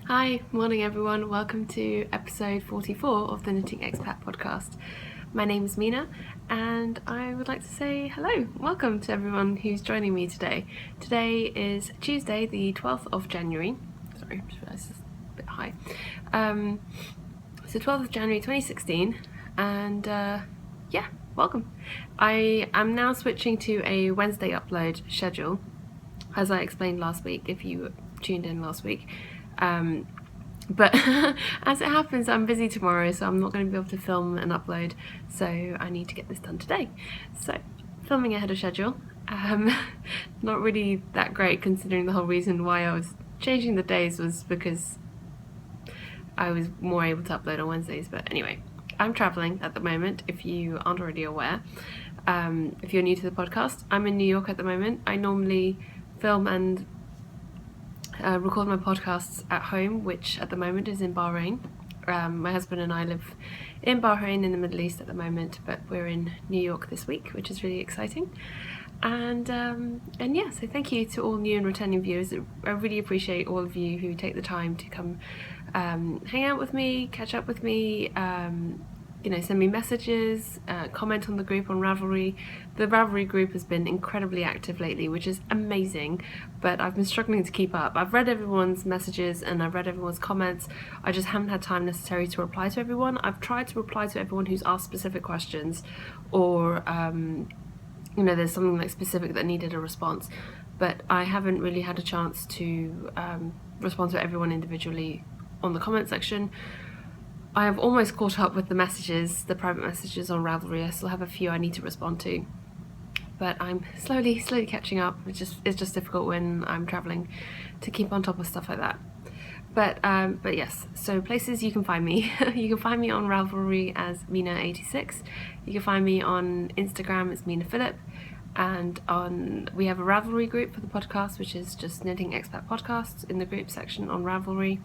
Hi, morning everyone. Welcome to episode 44 of the Knitting Expat Podcast. My name is Mina and I would like to say hello. Welcome to everyone who's joining me today. Today is Tuesday, the 12th of January. Sorry, I just realised it's a bit high. So 12th of January 2016 and welcome. I am now switching to a Wednesday upload schedule, as I explained last week, if you tuned in last week. But as it happens, I'm busy tomorrow, so I'm not going to be able to film and upload, so I need to get this done today. So, filming ahead of schedule. Not really that great, considering the whole reason why I was changing the days was because I was more able to upload on Wednesdays. But anyway, I'm traveling at the moment, if you aren't already aware. If you're new to the podcast, I'm in New York at the moment. I normally film and record my podcasts at home, which at the moment is in Bahrain. My husband and I live in Bahrain in the Middle East at the moment, but we're in New York this week, which is really exciting. And so thank you to all new and returning viewers. I really appreciate all of you who take the time to come hang out with me, catch up with me, send me messages, comment on the group on Ravelry. The Ravelry group has been incredibly active lately, which is amazing, but I've been struggling to keep up. I've read everyone's messages and I've read everyone's comments. I just haven't had time necessary to reply to everyone. I've tried to reply to everyone who's asked specific questions or, there's something like specific that needed a response, but I haven't really had a chance to respond to everyone individually on the comment section. I have almost caught up with the messages, the private messages on Ravelry. I still have a few I need to respond to, but I'm slowly catching up. It's just difficult when I'm traveling to keep on top of stuff like that. But yes, so places you can find me. You can find me on Ravelry as Mina86. You can find me on Instagram as Mina Phillip, and we have a Ravelry group for the podcast, which is just Knitting Expat Podcast in the group section on Ravelry.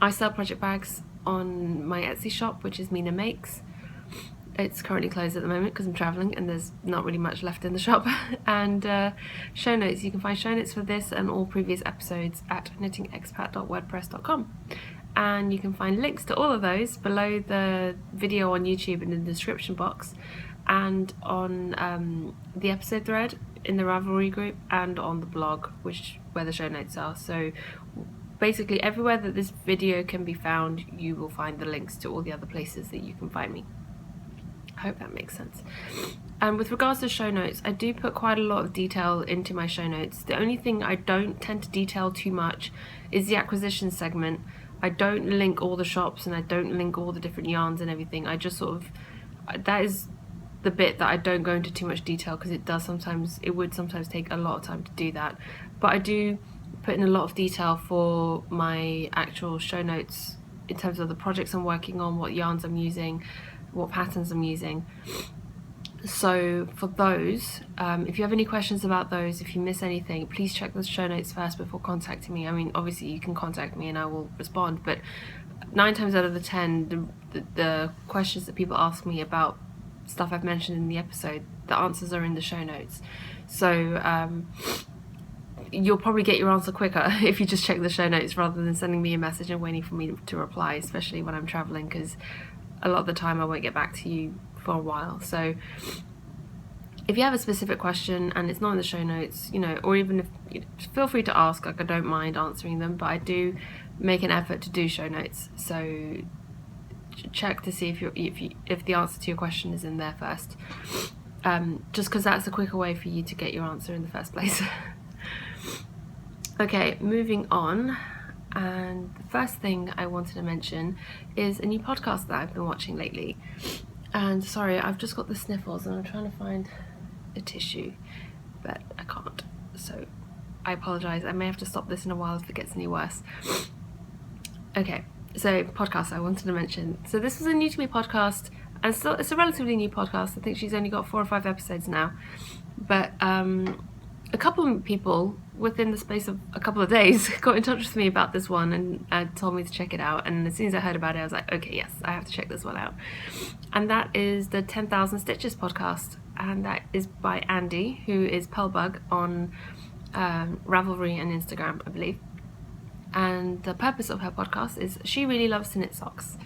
I sell project bags on my Etsy shop, which is Mina Makes. It's currently closed at the moment because I'm traveling and there's not really much left in the shop. And show notes, you can find show notes for this and all previous episodes at knittingexpat.wordpress.com. And you can find links to all of those below the video on YouTube in the description box, and on the episode thread in the Ravelry group, and on the blog, where the show notes are. So basically everywhere that this video can be found, you will find the links to all the other places that you can find me. I hope that makes sense. And with regards to show notes, I do put quite a lot of detail into my show notes. The only thing I don't tend to detail too much is the acquisition segment. I don't link all the shops and I don't link all the different yarns and everything. I just that is the bit that I don't go into too much detail, because it would sometimes take a lot of time to do that. But I do put in a lot of detail for my actual show notes in terms of the projects I'm working on, what yarns I'm using, what patterns I'm using. So for those, if you have any questions about those, if you miss anything, please check the show notes first before contacting me. I mean, obviously you can contact me and I will respond, but 9 times out of the 10, the questions that people ask me about stuff I've mentioned in the episode, the answers are in the show notes. So you'll probably get your answer quicker if you just check the show notes rather than sending me a message and waiting for me to reply, especially when I'm traveling, because a lot of the time I won't get back to you for a while. So if you have a specific question and it's not in the show notes, or even if, feel free to ask. Like, I don't mind answering them, but I do make an effort to do show notes. So check to see if the answer to your question is in there first, just because that's a quicker way for you to get your answer in the first place. Okay, moving on, and the first thing I wanted to mention is a new podcast that I've been watching lately. And sorry, I've just got the sniffles and I'm trying to find a tissue, but I can't, so I apologise. I may have to stop this in a while if it gets any worse. Okay, so podcast I wanted to mention. So this was a new to me podcast, and still it's a relatively new podcast. I think she's only got 4 or 5 episodes now, but a couple of people within the space of a couple of days got in touch with me about this one and told me to check it out. And as soon as I heard about it, I was like, okay, yes, I have to check this one out. And that is the 10,000 Stitches podcast. And that is by Andy, who is Pearlbug on Ravelry and Instagram, I believe. and the purpose of her podcast is she really loves to knit socks.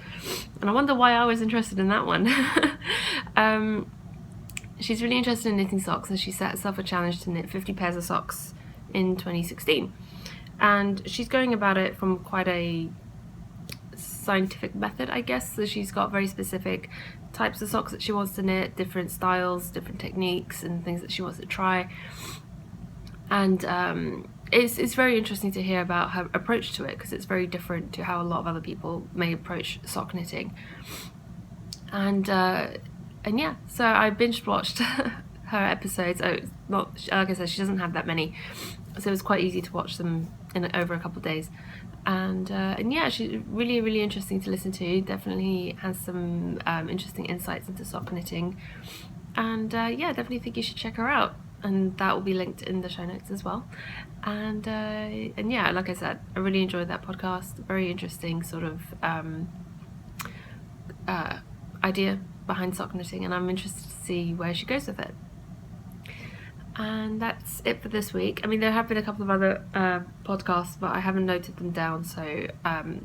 And I wonder why I was interested in that one. She's really interested in knitting socks, and she set herself a challenge to knit 50 pairs of socks in 2016. And she's going about it from quite a scientific method, I guess. So she's got very specific types of socks that she wants to knit, different styles, different techniques, and things that she wants to try. And it's very interesting to hear about her approach to it, because it's very different to how a lot of other people may approach sock knitting. And yeah, so I binge watched her episodes. Oh, it's not, like I said, she doesn't have that many, so it was quite easy to watch them over a couple of days. And yeah, she's really interesting to listen to. Definitely has some interesting insights into sock knitting. And yeah, definitely think you should check her out. And that will be linked in the show notes as well. And yeah, like I said, I really enjoyed that podcast. Very interesting sort of idea behind sock knitting, and I'm interested to see where she goes with it. And that's it for this week. I mean, there have been a couple of other podcasts, but I haven't noted them down, so I'll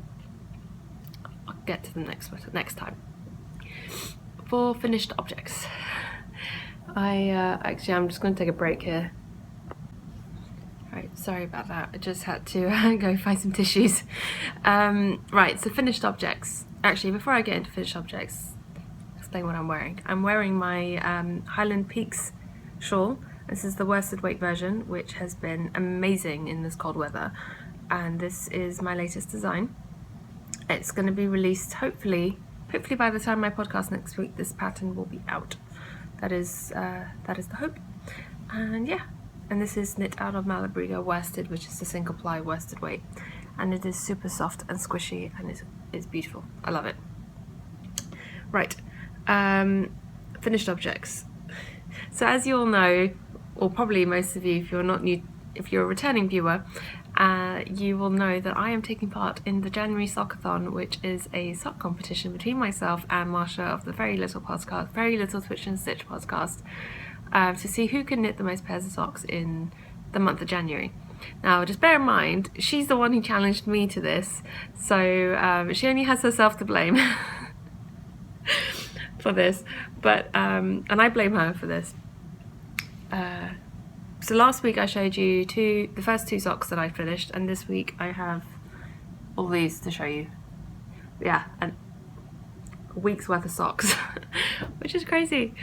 get to them next time. For finished objects, actually I'm just going to take a break here. Right, sorry about that. I just had to go find some tissues. Right, so finished objects. Actually, before I get into finished objects, explain what I'm wearing. I'm wearing my Highland Peaks shawl. This is the worsted weight version, which has been amazing in this cold weather. And this is my latest design. It's going to be released hopefully by the time my podcast next week, this pattern will be out. That is the hope. And yeah, and this is knit out of Malabriga worsted, which is the single ply worsted weight, and it is super soft and squishy, and it's beautiful. I love it. Right, finished objects. So as you all know, or probably most of you, if you're a returning viewer, you will know that I am taking part in the January Sockathon, which is a sock competition between myself and Marsha of the Very Little Twitch and Stitch podcast, to see who can knit the most pairs of socks in the month of January. Now, just bear in mind, she's the one who challenged me to this, so she only has herself to blame for this, but and I blame her for this. So last week I showed you the first two socks that I finished, and this week I have all these to show you. Yeah, and a week's worth of socks, which is crazy.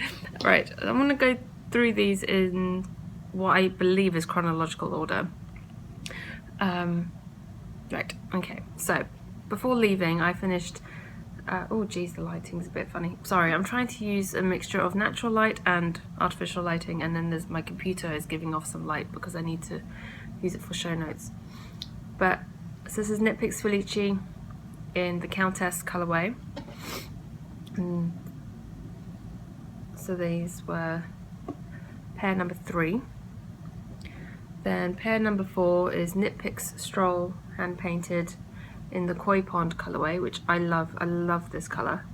Right, I'm going to go through these in what I believe is chronological order. Right, okay, so before leaving I finished, oh geez, the lighting's a bit funny. Sorry, I'm trying to use a mixture of natural light and artificial lighting, and then my computer is giving off some light because I need to use it for show notes. But, so this is Knit Picks Felici in the Countess colorway. So these were pair number 3. Then pair number 4 is Knit Picks Stroll hand painted in the Koi Pond colorway, which I love. I love this color,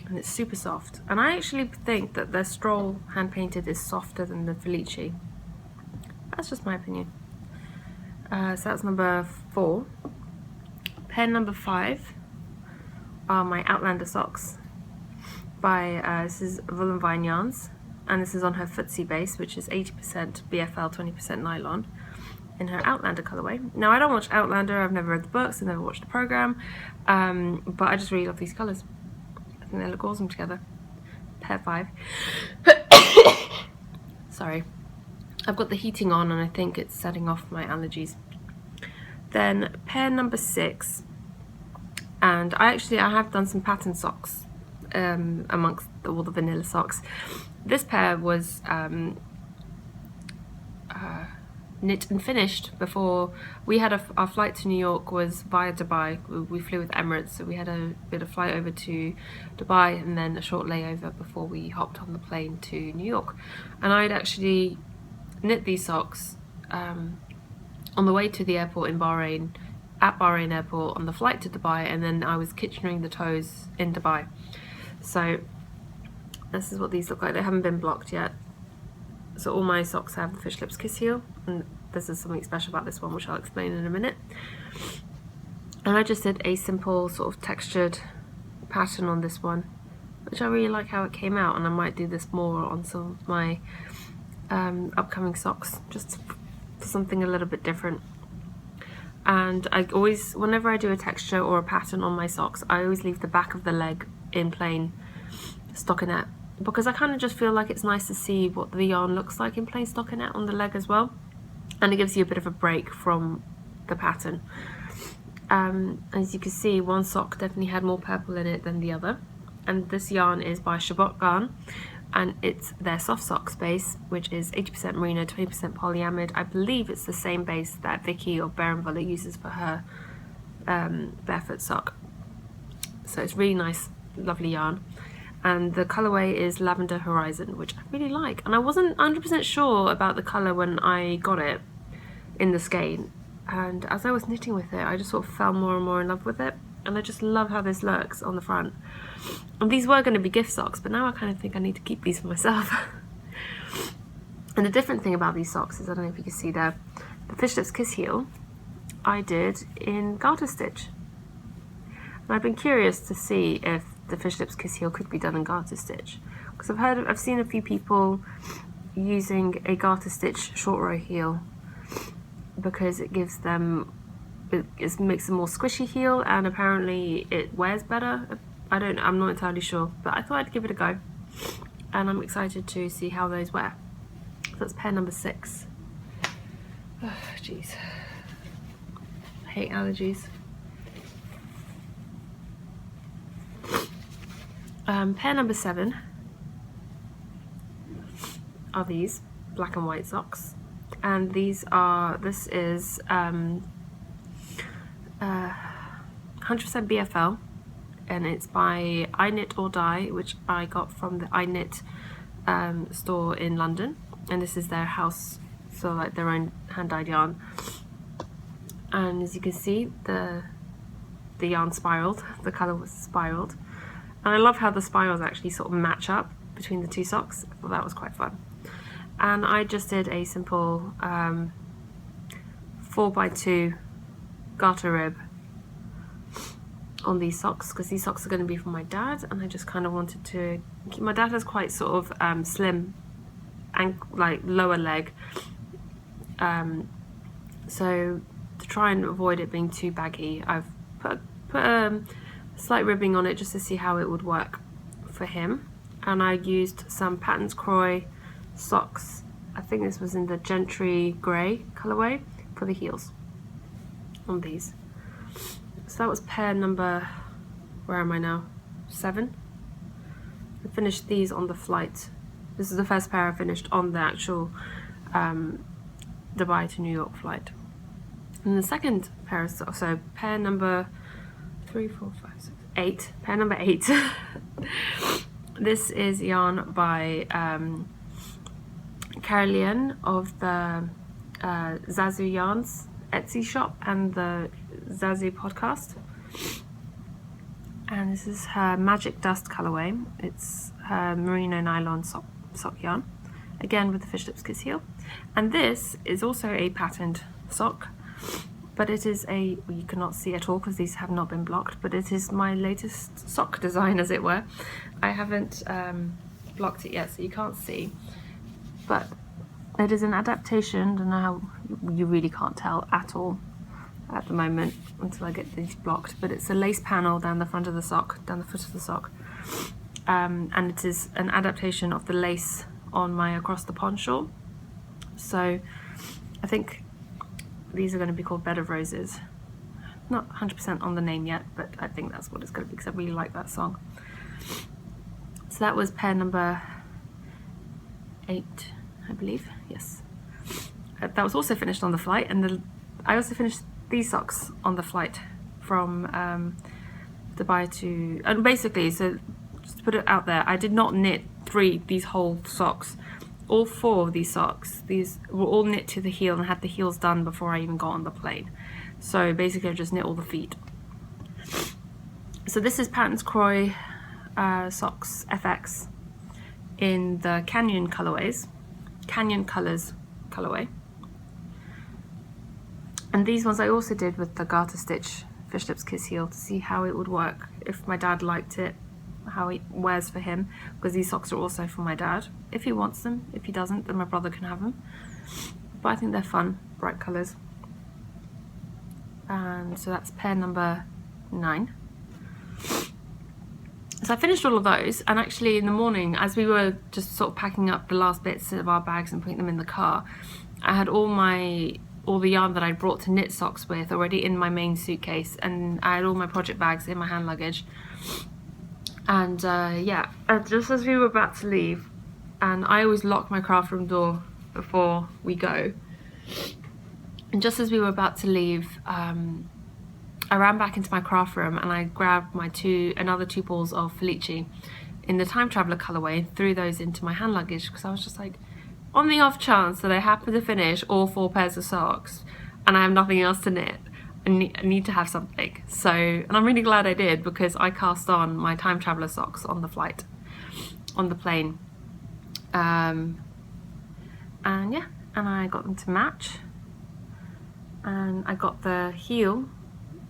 and it's super soft. And I actually think that the Stroll hand painted is softer than the Felici. That's just my opinion. So that's number 4. Pair number 5 are my Outlander socks by this is Wool and Vine Yarns, and this is on her Footsie base, which is 80% BFL, 20% nylon, in her Outlander colorway. Now, I don't watch Outlander, I've never read the books, I've never watched the program, but I just really love these colors. I think they look awesome together. Pair 5. Sorry. I've got the heating on and I think it's setting off my allergies. Then pair number 6, and I have done some pattern socks amongst all the vanilla socks. This pair was knit and finished before we had our flight to New York was via Dubai. We flew with Emirates, so we had a bit of flight over to Dubai and then a short layover before we hopped on the plane to New York. And I'd actually knit these socks on the way to the airport in Bahrain, at Bahrain airport, on the flight to Dubai, and then I was kitchening the toes in Dubai. So this is what these look like. They haven't been blocked yet. So all my socks have the Fish Lips Kiss heel, and this is something special about this one, which I'll explain in a minute. And I just did a simple sort of textured pattern on this one, which I really like how it came out, and I might do this more on some of my upcoming socks, just for something a little bit different. And I always, whenever I do a texture or a pattern on my socks, I always leave the back of the leg in plain stockinette, because I kind of just feel like it's nice to see what the yarn looks like in plain stockinette on the leg as well, and it gives you a bit of a break from the pattern. As you can see, one sock definitely had more purple in it than the other, and this yarn is by Shabbat Yarn, and it's their soft socks base, which is 80% merino, 20% polyamide. I believe it's the same base that Vicky of Berenvuller uses for her barefoot sock. So it's really nice, lovely yarn. And the colourway is Lavender Horizon, which I really like. And I wasn't 100% sure about the colour when I got it in the skein. And as I was knitting with it, I just sort of fell more and more in love with it. And I just love how this looks on the front. And these were going to be gift socks, but now I kind of think I need to keep these for myself. And the different thing about these socks is, I don't know if you can see there, the Fish Lips Kiss Heel I did in garter stitch. And I've been curious to see if the Fish Lips Kiss Heel could be done in garter stitch, because I've seen a few people using a garter stitch short row heel, because it gives them, it makes a more squishy heel, and apparently it wears better. I'm not entirely sure, but I thought I'd give it a go, and I'm excited to see how those wear. So that's pair number 6. Oh jeez, I hate allergies. Pair number 7 are these black and white socks, and this is 100% BFL, and it's by I Knit or Die, which I got from the I Knit store in London, and this is their house, so like their own hand-dyed yarn. And as you can see, the yarn spiraled, the colour was spiraled. And I love how the spirals actually sort of match up between the two socks. I thought that was quite fun. And I just did a simple 4x2 garter rib on these socks, because these socks are going to be for my dad, and I just kind of wanted to keep, my dad has quite sort of slim and like lower leg, so to try and avoid it being too baggy, I've put slight ribbing on it just to see how it would work for him. And I used some Patterns Croy socks, I think this was in the Gentry Grey colourway, for the heels on these. So that was pair number, where am I now, 7. I finished these on the flight. This is the first pair I finished on the actual Dubai to New York flight. And the second pair of socks, so pair number 3, 4, 5, 6, 8. Pair number 8. This is yarn by Caroline of the Zazu Yarns Etsy shop and the Zazu podcast. And this is her Magic Dust colourway. It's her merino nylon sock yarn, again with the Fish Lips Kiss Heel. And this is also a patterned sock, but it is a, well, you cannot see at all because these have not been blocked, but it is my latest sock design, as it were. I haven't blocked it yet, so you can't see, but it is an adaptation. I don't know how, you really can't tell at all at the moment until I get these blocked, but it's a lace panel down the front of the sock, down the foot of the sock, and it is an adaptation of the lace on my Across the Pond shawl. So I think these are going to be called Bed of Roses. Not 100% on the name yet, but I think that's what it's going to be because I really like that song. So that was pair number 8, I believe. Yes. That was also finished on the flight, and I also finished these socks on the flight from Dubai to, and basically, so just to put it out there, I did not knit these whole socks. All 4 of these socks, these were all knit to the heel and had the heels done before I even got on the plane. So basically I just knit all the feet. So this is Patterns Croy socks FX in the Canyon colorways, Canyon Colors colorway. And these ones I also did with the garter stitch Fish Lips Kiss heel to see how it would work, if my dad liked it, how it wears for him, because these socks are also for my dad. If he wants them, if he doesn't, then my brother can have them. But I think they're fun, bright colours. And so that's pair number 9. So I finished all of those, and actually in the morning, as we were just sort of packing up the last bits of our bags and putting them in the car, I had all the yarn that I'd brought to knit socks with already in my main suitcase, and I had all my project bags in my hand luggage. And just as we were about to leave, and I always lock my craft room door before we go, and just as we were about to leave, I ran back into my craft room and I grabbed my another two balls of Felice in the Time Traveller colourway and threw those into my hand luggage, because I was just like, on the off chance that I happen to finish all 4 pairs of socks and I have nothing else to knit, I need to have something. So, and I'm really glad I did, because I cast on my Time Traveller socks on the flight, on the plane. And I got them to match. And I got the heel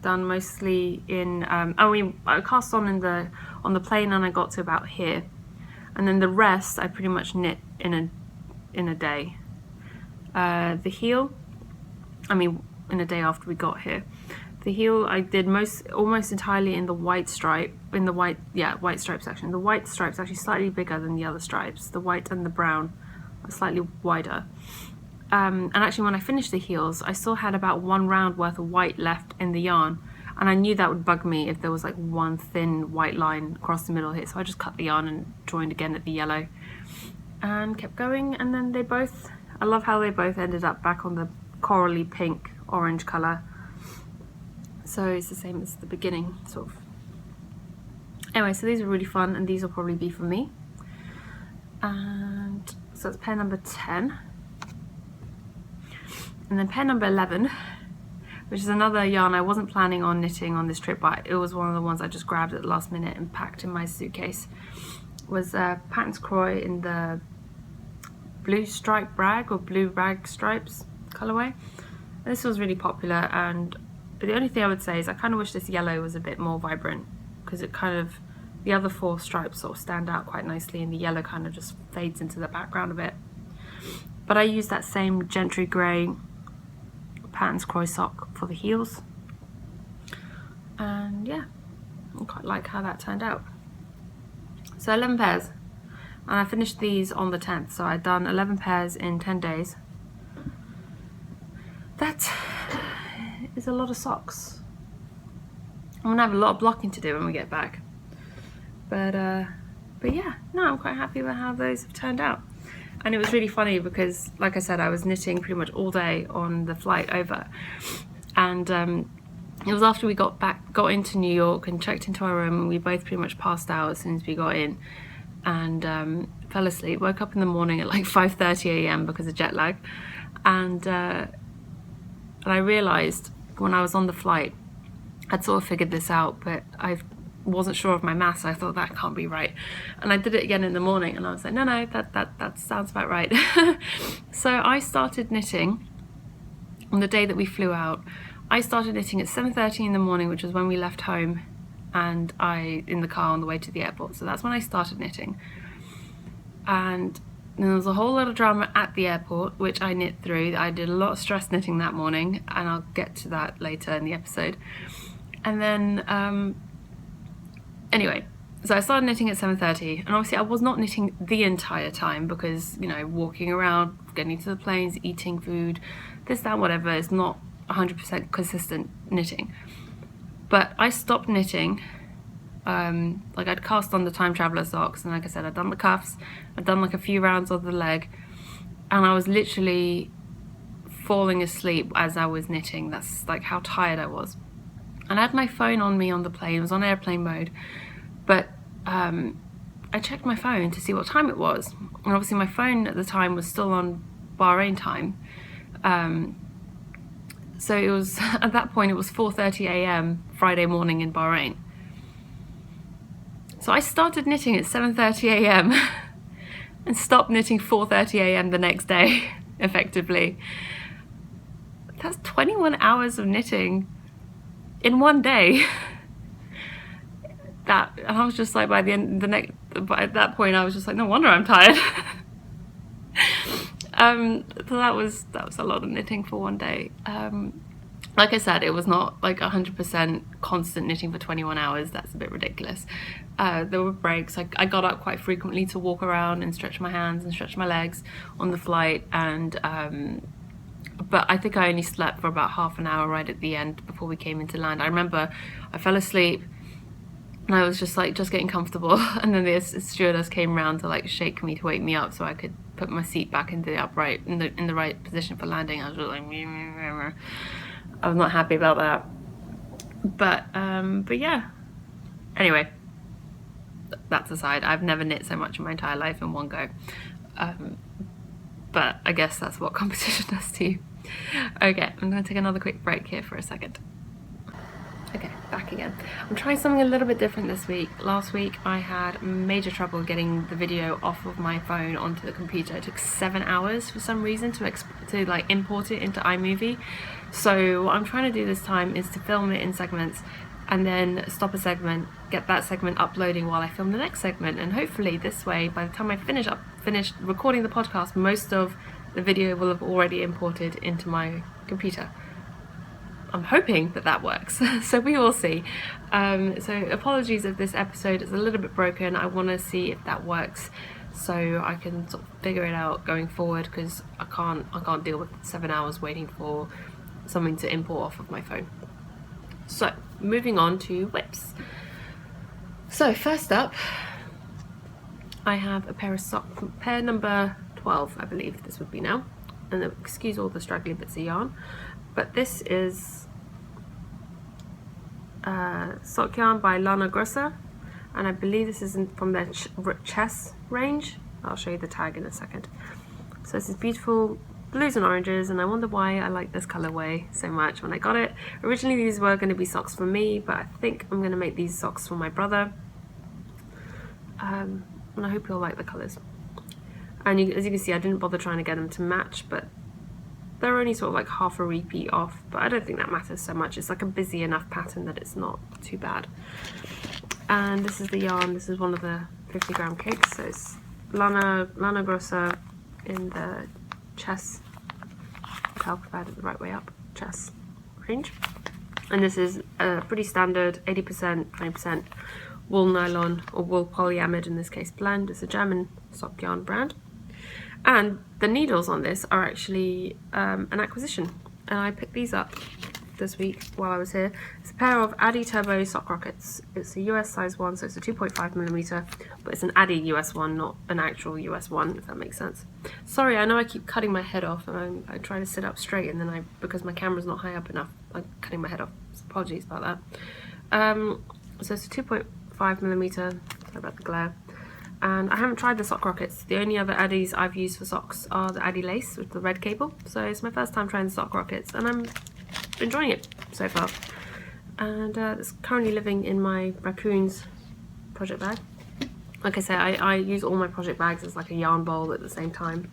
done mostly in, I cast on the plane, and I got to about here. And then the rest I pretty much knit in a day. The heel, in a day after we got here. The heel I did almost entirely in the white stripe, white stripe section. The white stripe's actually slightly bigger than the other stripes. The white and the brown are slightly wider. And actually when I finished the heels, I still had about 1 round worth of white left in the yarn, and I knew that would bug me if there was like one thin white line across the middle here, so I just cut the yarn and joined again at the yellow and kept going. And then I love how they both ended up back on the corally pink orange colour, so it's the same as the beginning, sort of. Anyway, so these are really fun, and these will probably be for me. And so that's pair number 10. And then pair number 11, which is another yarn I wasn't planning on knitting on this trip, but it was one of the ones I just grabbed at the last minute and packed in my suitcase, was Patterns Croy in the blue stripe rag, or blue rag stripes colourway. And this was really popular, and the only thing I would say is I kind of wish this yellow was a bit more vibrant, because it kind of, the other 4 stripes sort of stand out quite nicely, and the yellow kind of just fades into the background a bit. But I used that same Gentry Grey Patterns Croy sock for the heels, and yeah, I quite like how that turned out. So 11 pairs, and I finished these on the 10th, so I'd done 11 pairs in 10 days. That is a lot of socks. I'm gonna have a lot of blocking to do when we get back, but yeah, no, I'm quite happy with how those have turned out. And it was really funny because, like I said, I was knitting pretty much all day on the flight over, and it was after we got into New York and checked into our room, and we both pretty much passed out as soon as we got in, and fell asleep. Woke up in the morning at like 5:30 a.m. because of jet lag, and I realised when I was on the flight, I'd sort of figured this out, but I wasn't sure of my maths. I thought that can't be right, and I did it again in the morning, and I was like, no, that sounds about right. So I started knitting on the day that we flew out. I started knitting at 7:30 in the morning, which was when we left home, and in the car on the way to the airport. So that's when I started knitting, and there was a whole lot of drama at the airport, which I knit through. I did a lot of stress knitting that morning, and I'll get to that later in the episode. And then anyway, so I started knitting at 7:30, and obviously I was not knitting the entire time, because, you know, walking around, getting to the planes, eating food, this, that, whatever, is not 100% consistent knitting. But I stopped knitting, like I'd cast on the Time Traveller socks, and like I said, I'd done the cuffs, I'd done like a few rounds of the leg, and I was literally falling asleep as I was knitting. That's like how tired I was. And I had my phone on me on the plane. It was on airplane mode, but I checked my phone to see what time it was, and obviously my phone at the time was still on Bahrain time, so it was, at that point, it was 4:30 a.m. Friday morning in Bahrain. So I started knitting at 7:30 a.m. and stopped knitting 4:30 a.m. the next day, effectively. That's 21 hours of knitting in one day. And I was just like, by at that point I was just like, no wonder I'm tired. So that was a lot of knitting for one day. Like I said, it was not like 100% constant knitting for 21 hours. That's a bit ridiculous. There were breaks. I got up quite frequently to walk around and stretch my hands and stretch my legs on the flight, and but I think I only slept for about half an hour right at the end before we came into land. I remember I fell asleep and I was just getting comfortable, and then the stewardess came around to like shake me to wake me up so I could put my seat back into the upright in the right position for landing. I was just like, I was not happy about that, but yeah. Anyway, that's aside. I've never knit so much in my entire life in one go, but I guess that's what competition does to you. Okay, I'm going to take another quick break here for a second. Okay, back again. I'm trying something a little bit different this week. Last week I had major trouble getting the video off of my phone onto the computer. It took 7 hours for some reason to like import it into iMovie. So what I'm trying to do this time is to film it in segments and then stop a segment, get that segment uploading while I film the next segment, and hopefully this way, by the time I finish recording the podcast, most of the video will have already imported into my computer. I'm hoping that works, so we will see. So apologies if this episode is a little bit broken. I want to see if that works so I can sort of figure it out going forward, because I can't deal with 7 hours waiting for something to import off of my phone. So moving on to whips. So first up, I have a pair of socks, pair number 12 I believe this would be now, and excuse all the straggly bits of yarn, but this is sock yarn by Lana Grossa, and I believe this is from their chess range. I'll show you the tag in a second. So this is beautiful blues and oranges, and I wonder why I like this colorway so much when I got it. Originally these were going to be socks for me, but I think I'm going to make these socks for my brother, and I hope you'll like the colors. And as you can see, I didn't bother trying to get them to match, but they're only sort of like half a repeat off, but I don't think that matters so much. It's like a busy enough pattern that it's not too bad. And this is the yarn. This is one of the 50-gram cakes. So it's Lana Grossa in the chess. I hope I've had it the right way up. Chess range. And this is a pretty standard 80%, 20% wool nylon or wool polyamide, in this case blend. It's a German sock yarn brand. And the needles on this are actually an acquisition, and I picked these up this week while I was here. It's a pair of Addi Turbo sock rockets. It's a US size one, so it's a 2.5mm, but it's an Addi US one, not an actual US one, if that makes sense. Sorry, I know I keep cutting my head off, and I try to sit up straight, and then because my camera's not high up enough, I'm cutting my head off. So apologies about that. So it's a 2.5mm, sorry about the glare. And I haven't tried the sock rockets. The only other Addis I've used for socks are the Addi lace with the red cable. So it's my first time trying the sock rockets, and I'm enjoying it so far. And it's currently living in my raccoons project bag. Like I say, I use all my project bags as like a yarn bowl at the same time.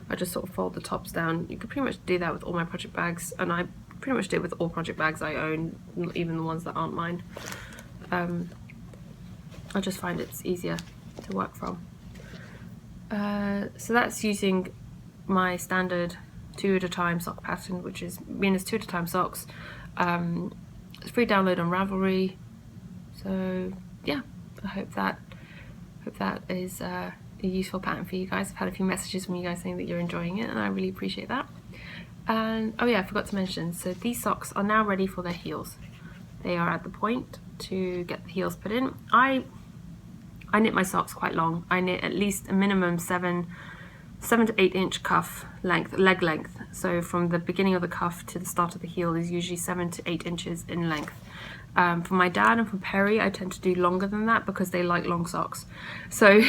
I just sort of fold the tops down. You could pretty much do that with all my project bags, and I pretty much do it with all project bags I own, even the ones that aren't mine. I just find it's easier to work from. So that's using my standard 2 at a time sock pattern, which is Mina's 2 at a time socks. It's free download on Ravelry. So yeah, I hope that is a useful pattern for you guys. I've had a few messages from you guys saying that you're enjoying it, and I really appreciate that. And oh yeah, I forgot to mention, so these socks are now ready for their heels. They are at the point to get the heels put in. I knit my socks quite long. I knit at least a minimum 7 to 8 inch cuff length, leg length. So from the beginning of the cuff to the start of the heel is usually 7 to 8 inches in length. For my dad and for Perry, I tend to do longer than that because they like long socks. So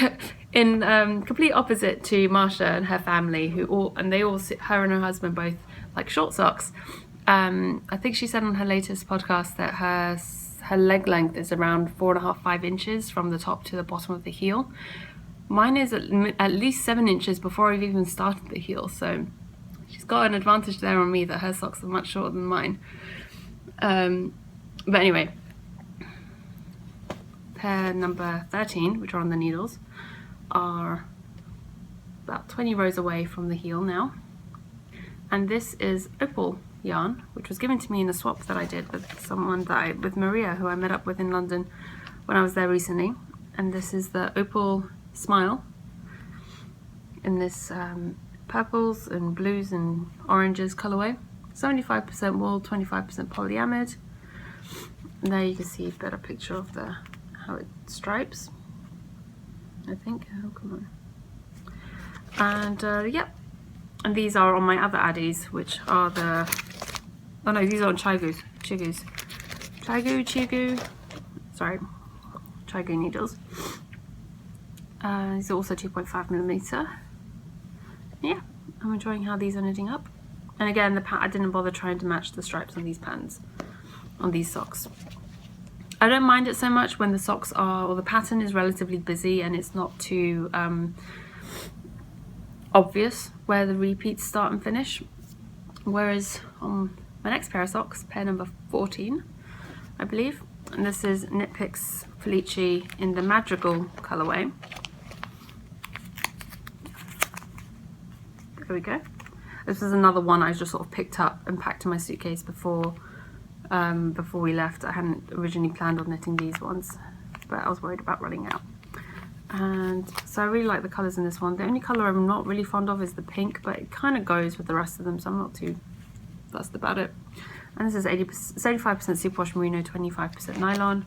in complete opposite to Marsha and her family, her and her husband both like short socks. I think she said on her latest podcast that her leg length is around 4.5–5 inches from the top to the bottom of the heel. Mine is at least 7 inches before I've even started the heel. So she's got an advantage there on me that her socks are much shorter than mine. But anyway, pair number 13, which are on the needles, are about 20 rows away from the heel now. And this is opal yarn, which was given to me in a swap that I did with Maria, who I met up with in London when I was there recently. And this is the opal smile in this purples and blues and oranges colorway. 75% wool, 25% polyamide. And there you can see a better picture of how it stripes, I think. Oh, come on. And yeah, and these are on my other Addies, which are these are on Chigu, sorry, Chigu needles. These are also 2.5mm. Yeah, I'm enjoying how these are knitting up. And again, I didn't bother trying to match the stripes on these pants, on these socks. I don't mind it so much when the socks or the pattern is relatively busy and it's not too obvious where the repeats start and finish. Whereas on my next pair of socks, pair number 14, I believe, and this is Knit Picks Felici in the Madrigal colorway. There we go. This is another one I just sort of picked up and packed in my suitcase before we left. I hadn't originally planned on knitting these ones, but I was worried about running out. And so I really like the colours in this one. The only colour I'm not really fond of is the pink, but it kind of goes with the rest of them, so I'm not too fussed about it. And this is 75% superwash merino, 25% nylon.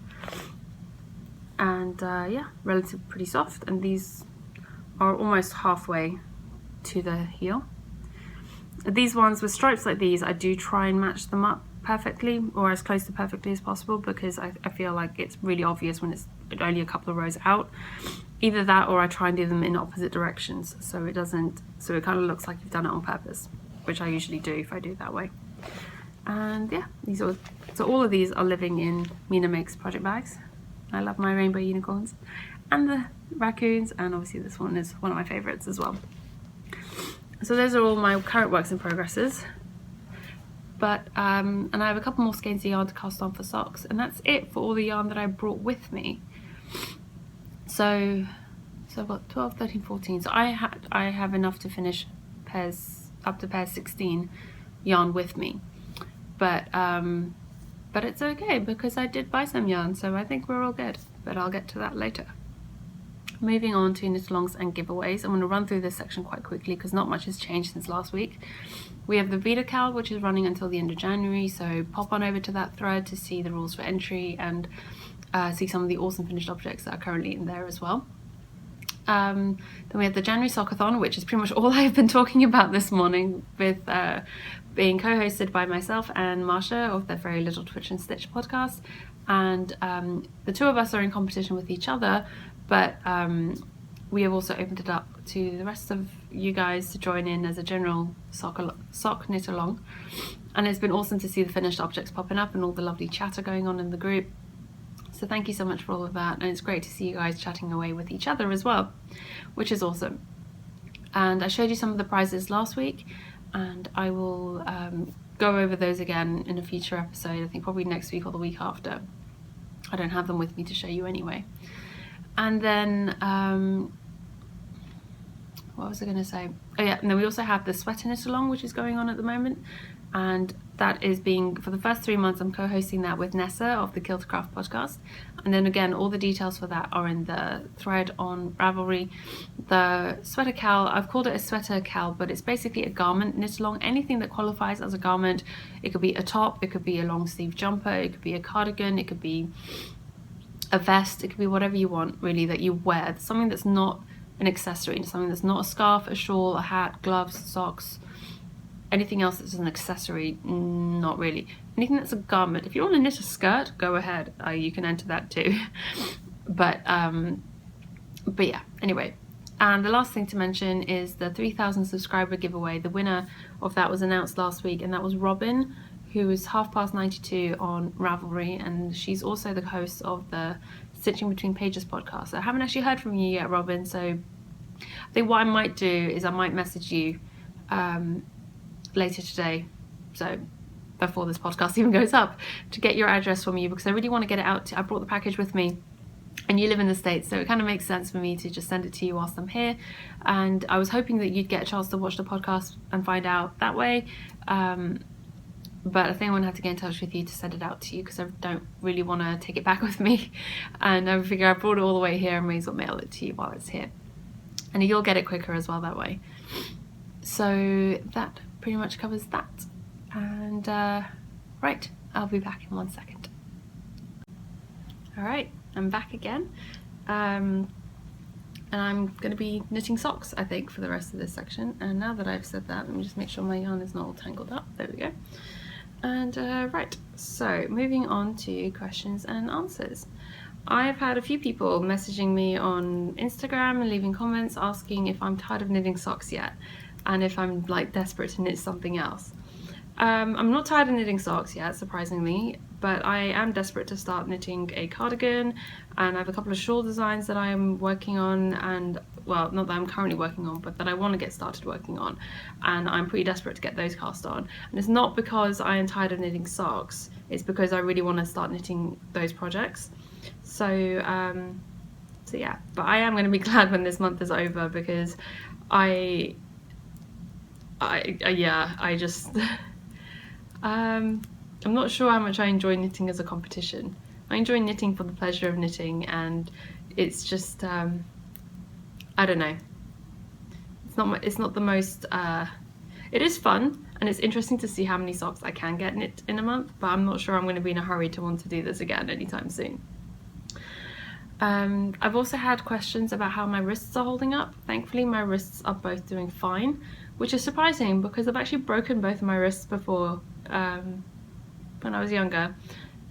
And yeah, relatively pretty soft. And these are almost halfway to the heel. These ones with stripes like these, I do try and match them up perfectly, or as close to perfectly as possible, because I feel like it's really obvious when it's only a couple of rows out. Either that, or I try and do them in opposite directions, so it kind of looks like you've done it on purpose, which I usually do if I do it that way. And yeah, so all of these are living in Mina Makes project bags. I love my rainbow unicorns and the raccoons, and obviously this one is one of my favorites as well. So those are all my current works in progresses. But and I have a couple more skeins of yarn to cast on for socks, and that's it for all the yarn that I brought with me. So I've got 12, 13, 14. So I have enough to finish up to pair 16 yarn with me. But it's okay because I did buy some yarn, so I think we're all good. But I'll get to that later. Moving on to knit-alongs and giveaways. I'm going to run through this section quite quickly because not much has changed since last week. We have the Vita KAL, which is running until the end of January, so pop on over to that thread to see the rules for entry and see some of the awesome finished objects that are currently in there as well. Then we have the January Sockathon, which is pretty much all I've been talking about this morning, with being co-hosted by myself and Marsha of the Very Little Twitch and Stitch podcast. And the two of us are in competition with each other, but we have also opened it up to the rest of you guys to join in as a general sock knit along. And it's been awesome to see the finished objects popping up and all the lovely chatter going on in the group. So thank you so much for all of that, and it's great to see you guys chatting away with each other as well, which is awesome. And I showed you some of the prizes last week, and I will go over those again in a future episode, I think probably next week or the week after. I don't have them with me to show you anyway. And then what was I going to say? Oh yeah, and then we also have the sweater knit along, which is going on at the moment, and that is being, for the first 3 months, I'm co-hosting that with Nessa of the Kiltercraft podcast. And then again, all the details for that are in the thread on Ravelry. The sweater KAL, I've called it a sweater KAL, but it's basically a garment knit along, anything that qualifies as a garment. It could be a top, it could be a long sleeve jumper, it could be a cardigan, it could be a vest, it could be whatever you want really that you wear. Something that's not an accessory, something that's not a scarf, a shawl, a hat, gloves, socks, anything else that's an accessory, not really. Anything that's a garment. If you want to knit a skirt, go ahead, you can enter that too. But yeah, anyway. And the last thing to mention is the 3,000 subscriber giveaway. The winner of that was announced last week, and that was Robin, who is 92 on Ravelry, and she's also the host of the Stitching Between Pages podcast. I haven't actually heard from you yet, Robin, so I think what I might do is I might message you later today, so before this podcast even goes up, to get your address from you, because I really want to get it out. I brought the package with me, and you live in the States, so it kind of makes sense for me to just send it to you whilst I'm here. And I was hoping that you'd get a chance to watch the podcast and find out that way. But I think I'm going to have to get in touch with you to send it out to you, because I don't really want to take it back with me. And I figure I brought it all the way here, and may as well mail it to you while it's here. And you'll get it quicker as well that way. So that pretty much covers that. And right, I'll be back in 1 second. Alright, I'm back again. And I'm going to be knitting socks, I think, for the rest of this section. And now that I've said that, let me just make sure my yarn is not all tangled up. There we go. And right, so moving on to questions and answers. I've had a few people messaging me on Instagram and leaving comments asking if I'm tired of knitting socks yet, and if I'm like desperate to knit something else. I'm not tired of knitting socks yet, surprisingly, but I am desperate to start knitting a cardigan, and I have a couple of shawl designs that I'm working on, and well, not that I'm currently working on, but that I want to get started working on, and I'm pretty desperate to get those cast on. And it's not because I am tired of knitting socks, it's because I really want to start knitting those projects. So yeah, but I am going to be glad when this month is over, because I just I'm not sure how much I enjoy knitting as a competition. I enjoy knitting for the pleasure of knitting, and it's just I don't know. It's not the most. It is fun, and it's interesting to see how many socks I can get knit in a month. But I'm not sure I'm going to be in a hurry to want to do this again anytime soon. I've also had questions about how my wrists are holding up. Thankfully, my wrists are both doing fine, which is surprising because I've actually broken both of my wrists before when I was younger.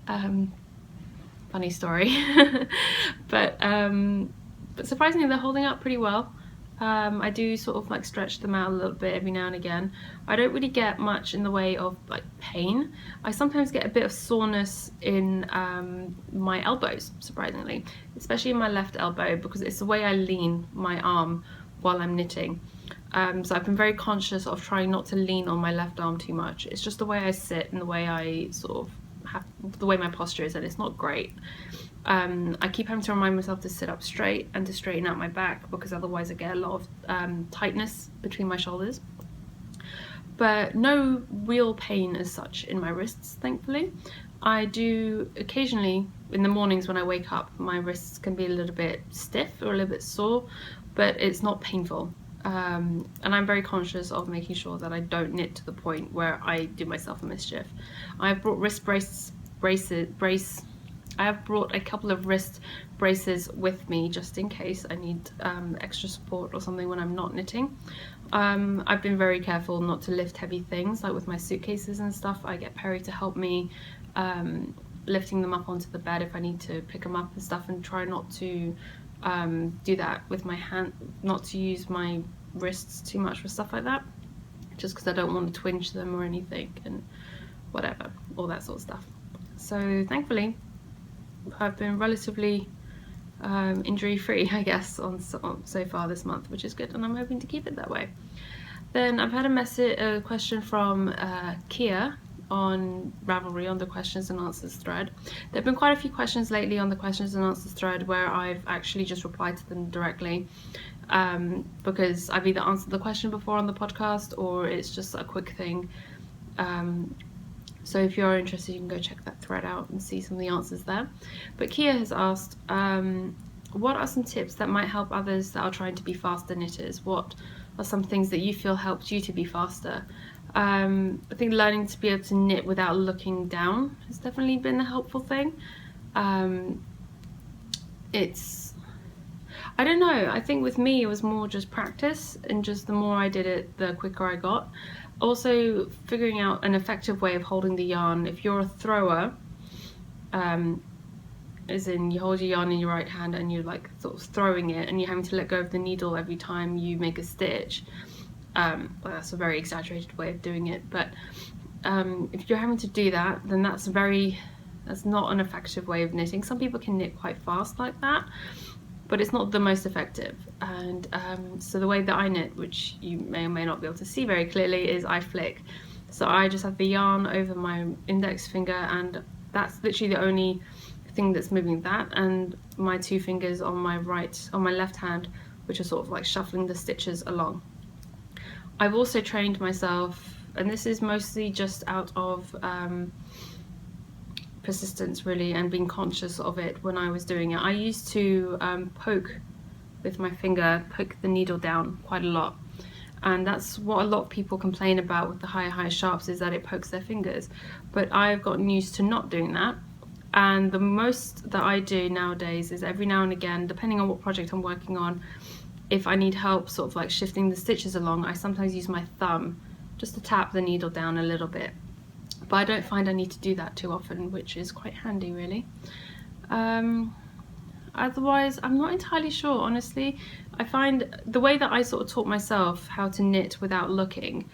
Funny story. But surprisingly, they're holding up pretty well. I do sort of like stretch them out a little bit every now and again. I don't really get much in the way of like pain. I sometimes get a bit of soreness in my elbows, surprisingly, especially in my left elbow, because it's the way I lean my arm while I'm knitting. So I've been very conscious of trying not to lean on my left arm too much. It's just the way I sit and the way I sort of have, the way my posture is, and it's not great. I keep having to remind myself to sit up straight and to straighten out my back, because otherwise I get a lot of tightness between my shoulders. But no real pain as such in my wrists, thankfully. I do occasionally, in the mornings when I wake up, my wrists can be a little bit stiff or a little bit sore, but it's not painful. And I'm very conscious of making sure that I don't knit to the point where I do myself a mischief. I've brought I have brought a couple of wrist braces with me just in case I need extra support or something when I'm not knitting. I've been very careful not to lift heavy things, like with my suitcases and stuff. I get Perry to help me lifting them up onto the bed if I need to pick them up and stuff, and try not to do that with my hand, not to use my wrists too much for stuff like that, just because I don't want to twinge them or anything and whatever, all that sort of stuff. So thankfully I've been relatively injury free, I guess, on so far this month, which is good, and I'm hoping to keep it that way. Then I've had a question from Kia on Ravelry on the questions and answers thread. There have been quite a few questions lately on the questions and answers thread where I've actually just replied to them directly, because I've either answered the question before on the podcast or it's just a quick thing. So if you're interested, you can go check that thread out and see some of the answers there. But Kia has asked, what are some tips that might help others that are trying to be faster knitters? What are some things that you feel helped you to be faster? I think learning to be able to knit without looking down has definitely been a helpful thing. I don't know, I think with me it was more just practice, and just the more I did it, the quicker I got. Also figuring out an effective way of holding the yarn. If you're a thrower, as in you hold your yarn in your right hand and you're like sort of throwing it and you're having to let go of the needle every time you make a stitch, well, that's a very exaggerated way of doing it, but if you're having to do that, then that's not an effective way of knitting. Some people can knit quite fast like that, but it's not the most effective. And so the way that I knit, which you may or may not be able to see very clearly, is I flick. So I just have the yarn over my index finger, and that's literally the only thing that's moving, that and my 2 fingers on my left hand, which are sort of like shuffling the stitches along. I've also trained myself, and this is mostly just out of persistence really, and being conscious of it when I was doing it. I used to poke with my finger, poke the needle down quite a lot, and that's what a lot of people complain about with the high sharps, is that it pokes their fingers. But I've gotten used to not doing that, and the most that I do nowadays is every now and again, depending on what project I'm working on, if I need help sort of like shifting the stitches along, I sometimes use my thumb just to tap the needle down a little bit. But I don't find I need to do that too often, which is quite handy really. Otherwise, I'm not entirely sure, honestly. I find the way that I sort of taught myself how to knit without looking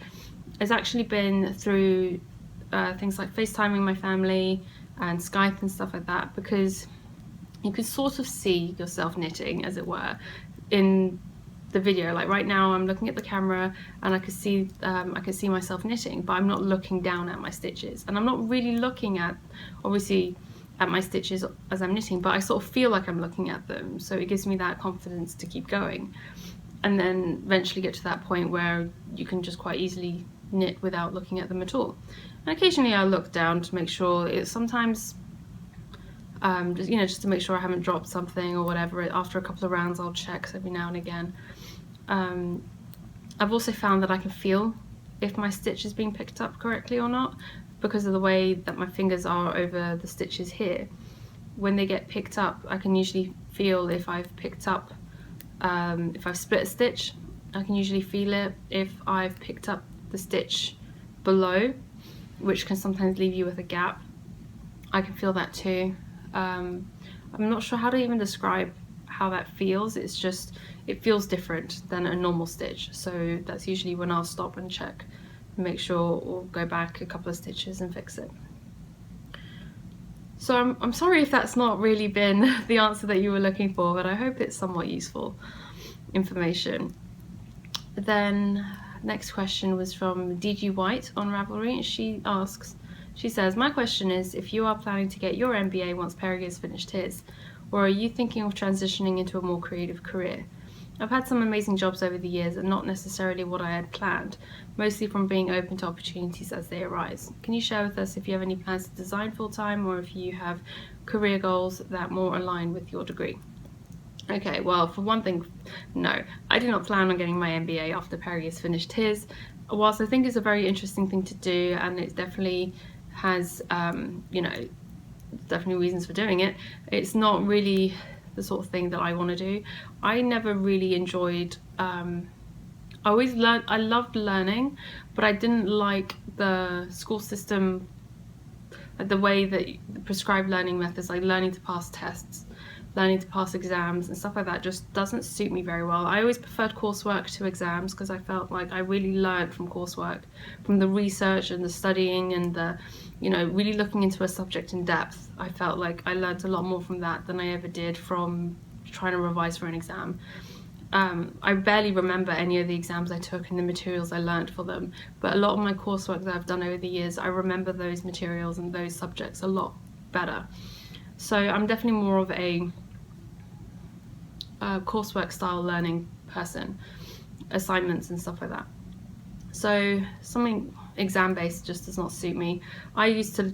has actually been through things like FaceTiming my family and Skype and stuff like that, because you could sort of see yourself knitting, as it were, in the video. Like right now I'm looking at the camera and I can see myself knitting, but I'm not looking down at my stitches, and I'm not really looking at, obviously, at my stitches as I'm knitting, but I sort of feel like I'm looking at them, so it gives me that confidence to keep going, and then eventually get to that point where you can just quite easily knit without looking at them at all. And occasionally I look down to make sure, it's sometimes just to make sure I haven't dropped something or whatever. After a couple of rounds I'll check every now and again. I've also found that I can feel if my stitch is being picked up correctly or not, because of the way that my fingers are over the stitches here. When they get picked up, I can usually feel if I've picked up, if I've split a stitch, I can usually feel it. If I've picked up the stitch below, which can sometimes leave you with a gap, I can feel that too. I'm not sure how to even describe how that feels. It's just, it feels different than a normal stitch. So that's usually when I'll stop and check and make sure, or go back a couple of stitches and fix it. So I'm sorry if that's not really been the answer that you were looking for, but I hope it's somewhat useful information. Then next question was from DG White on Ravelry, and she says, my question is, if you are planning to get your MBA once Perry has finished his, or are you thinking of transitioning into a more creative career? I've had some amazing jobs over the years and not necessarily what I had planned, mostly from being open to opportunities as they arise. Can you share with us if you have any plans to design full-time, or if you have career goals that more align with your degree? Okay, well, for one thing, no, I do not plan on getting my MBA after Perry has finished his. Whilst I think it's a very interesting thing to do, and it definitely has, definitely reasons for doing it, it's not really the sort of thing that I want to do. I never really enjoyed, I loved learning, but I didn't like the school system, the way that the prescribed learning methods, like learning to pass tests, learning to pass exams and stuff like that, just doesn't suit me very well. I always preferred coursework to exams, because I felt like I really learned from coursework, from the research and the studying and the, really looking into a subject in depth. I felt like I learned a lot more from that than I ever did from trying to revise for an exam. I barely remember any of the exams I took and the materials I learned for them, but a lot of my coursework that I've done over the years, I remember those materials and those subjects a lot better. So I'm definitely more of a coursework style learning person, assignments and stuff like that. So something exam based just does not suit me. I used to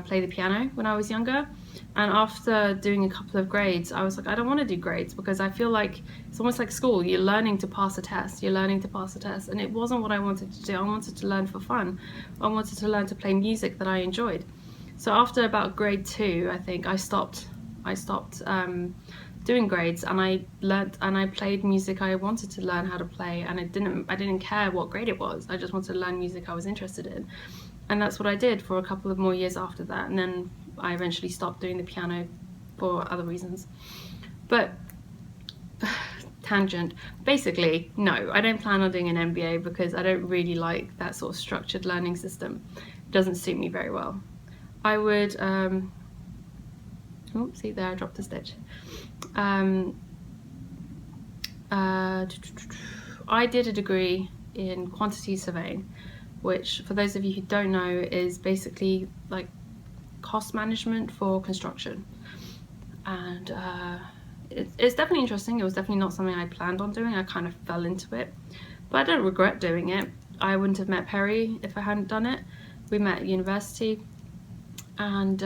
play the piano when I was younger, and after doing a couple of grades, I was like, I don't want to do grades, because I feel like it's almost like school. You're learning to pass a test, and it wasn't what I wanted to do. I wanted to learn for fun. I wanted to learn to play music that I enjoyed. So after about grade 2, I think I stopped doing grades, and I learnt and I played music I wanted to learn how to play, and I didn't care what grade it was. I just wanted to learn music I was interested in, and that's what I did for a couple of more years after that. And then I eventually stopped doing the piano for other reasons. But tangent, basically, no, I don't plan on doing an MBA, because I don't really like that sort of structured learning system. It doesn't suit me very well. I would, see there, I dropped a stitch. I did a degree in quantity surveying, which, for those of you who don't know, is basically like cost management for construction. And it's definitely interesting. It was definitely not something I planned on doing. I kind of fell into it, but I don't regret doing it. I wouldn't have met Perry if I hadn't done it. We met at university, and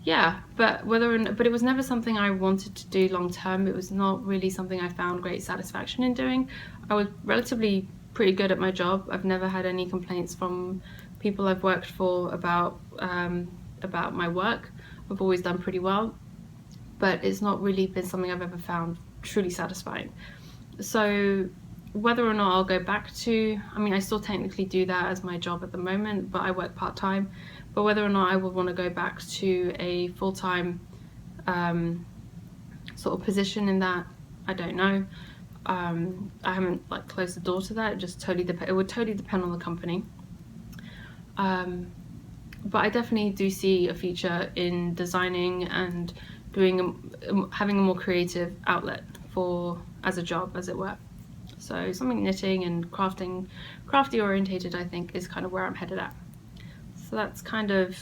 yeah, but it was never something I wanted to do long term. It was not really something I found great satisfaction in doing. I was relatively pretty good at my job. I've never had any complaints from people I've worked for about my work. I've always done pretty well, but it's not really been something I've ever found truly satisfying. So whether or not I'll go back to, I mean, I still technically do that as my job at the moment, but I work part-time. But whether or not I would want to go back to a full-time sort of position in that, I don't know. I haven't like closed the door to that. It just it would totally depend on the company. But I definitely do see a future in designing and having a more creative outlet as a job, as it were. So something knitting and crafty orientated, I think, is kind of where I'm headed at. So that's kind of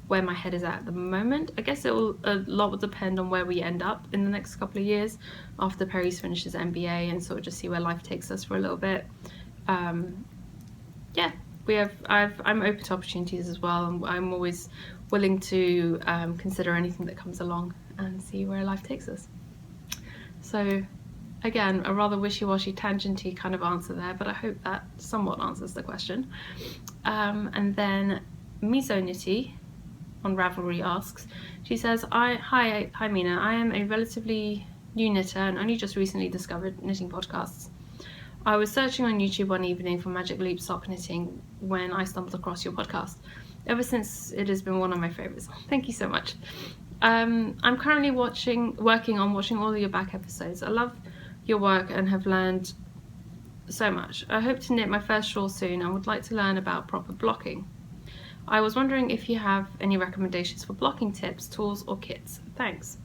where my head is at the moment. I guess a lot will depend on where we end up in the next couple of years after Perry's finishes MBA, and sort of just see where life takes us for a little bit. Yeah, I'm open to opportunities as well, and I'm always willing to consider anything that comes along and see where life takes us. So again, a rather wishy-washy, tangenty kind of answer there, but I hope that somewhat answers the question. And then Miso Nitty on Ravelry asks, she says, Hi Mina, I am a relatively new knitter and only just recently discovered knitting podcasts. I was searching on YouTube one evening for Magic Loop sock knitting when I stumbled across your podcast. Ever since, it has been one of my favourites. Thank you so much. I'm currently working on watching all of your back episodes. I love your work and have learned so much. I hope to knit my first shawl soon and would like to learn about proper blocking. I was wondering if you have any recommendations for blocking tips, tools or kits. Thanks.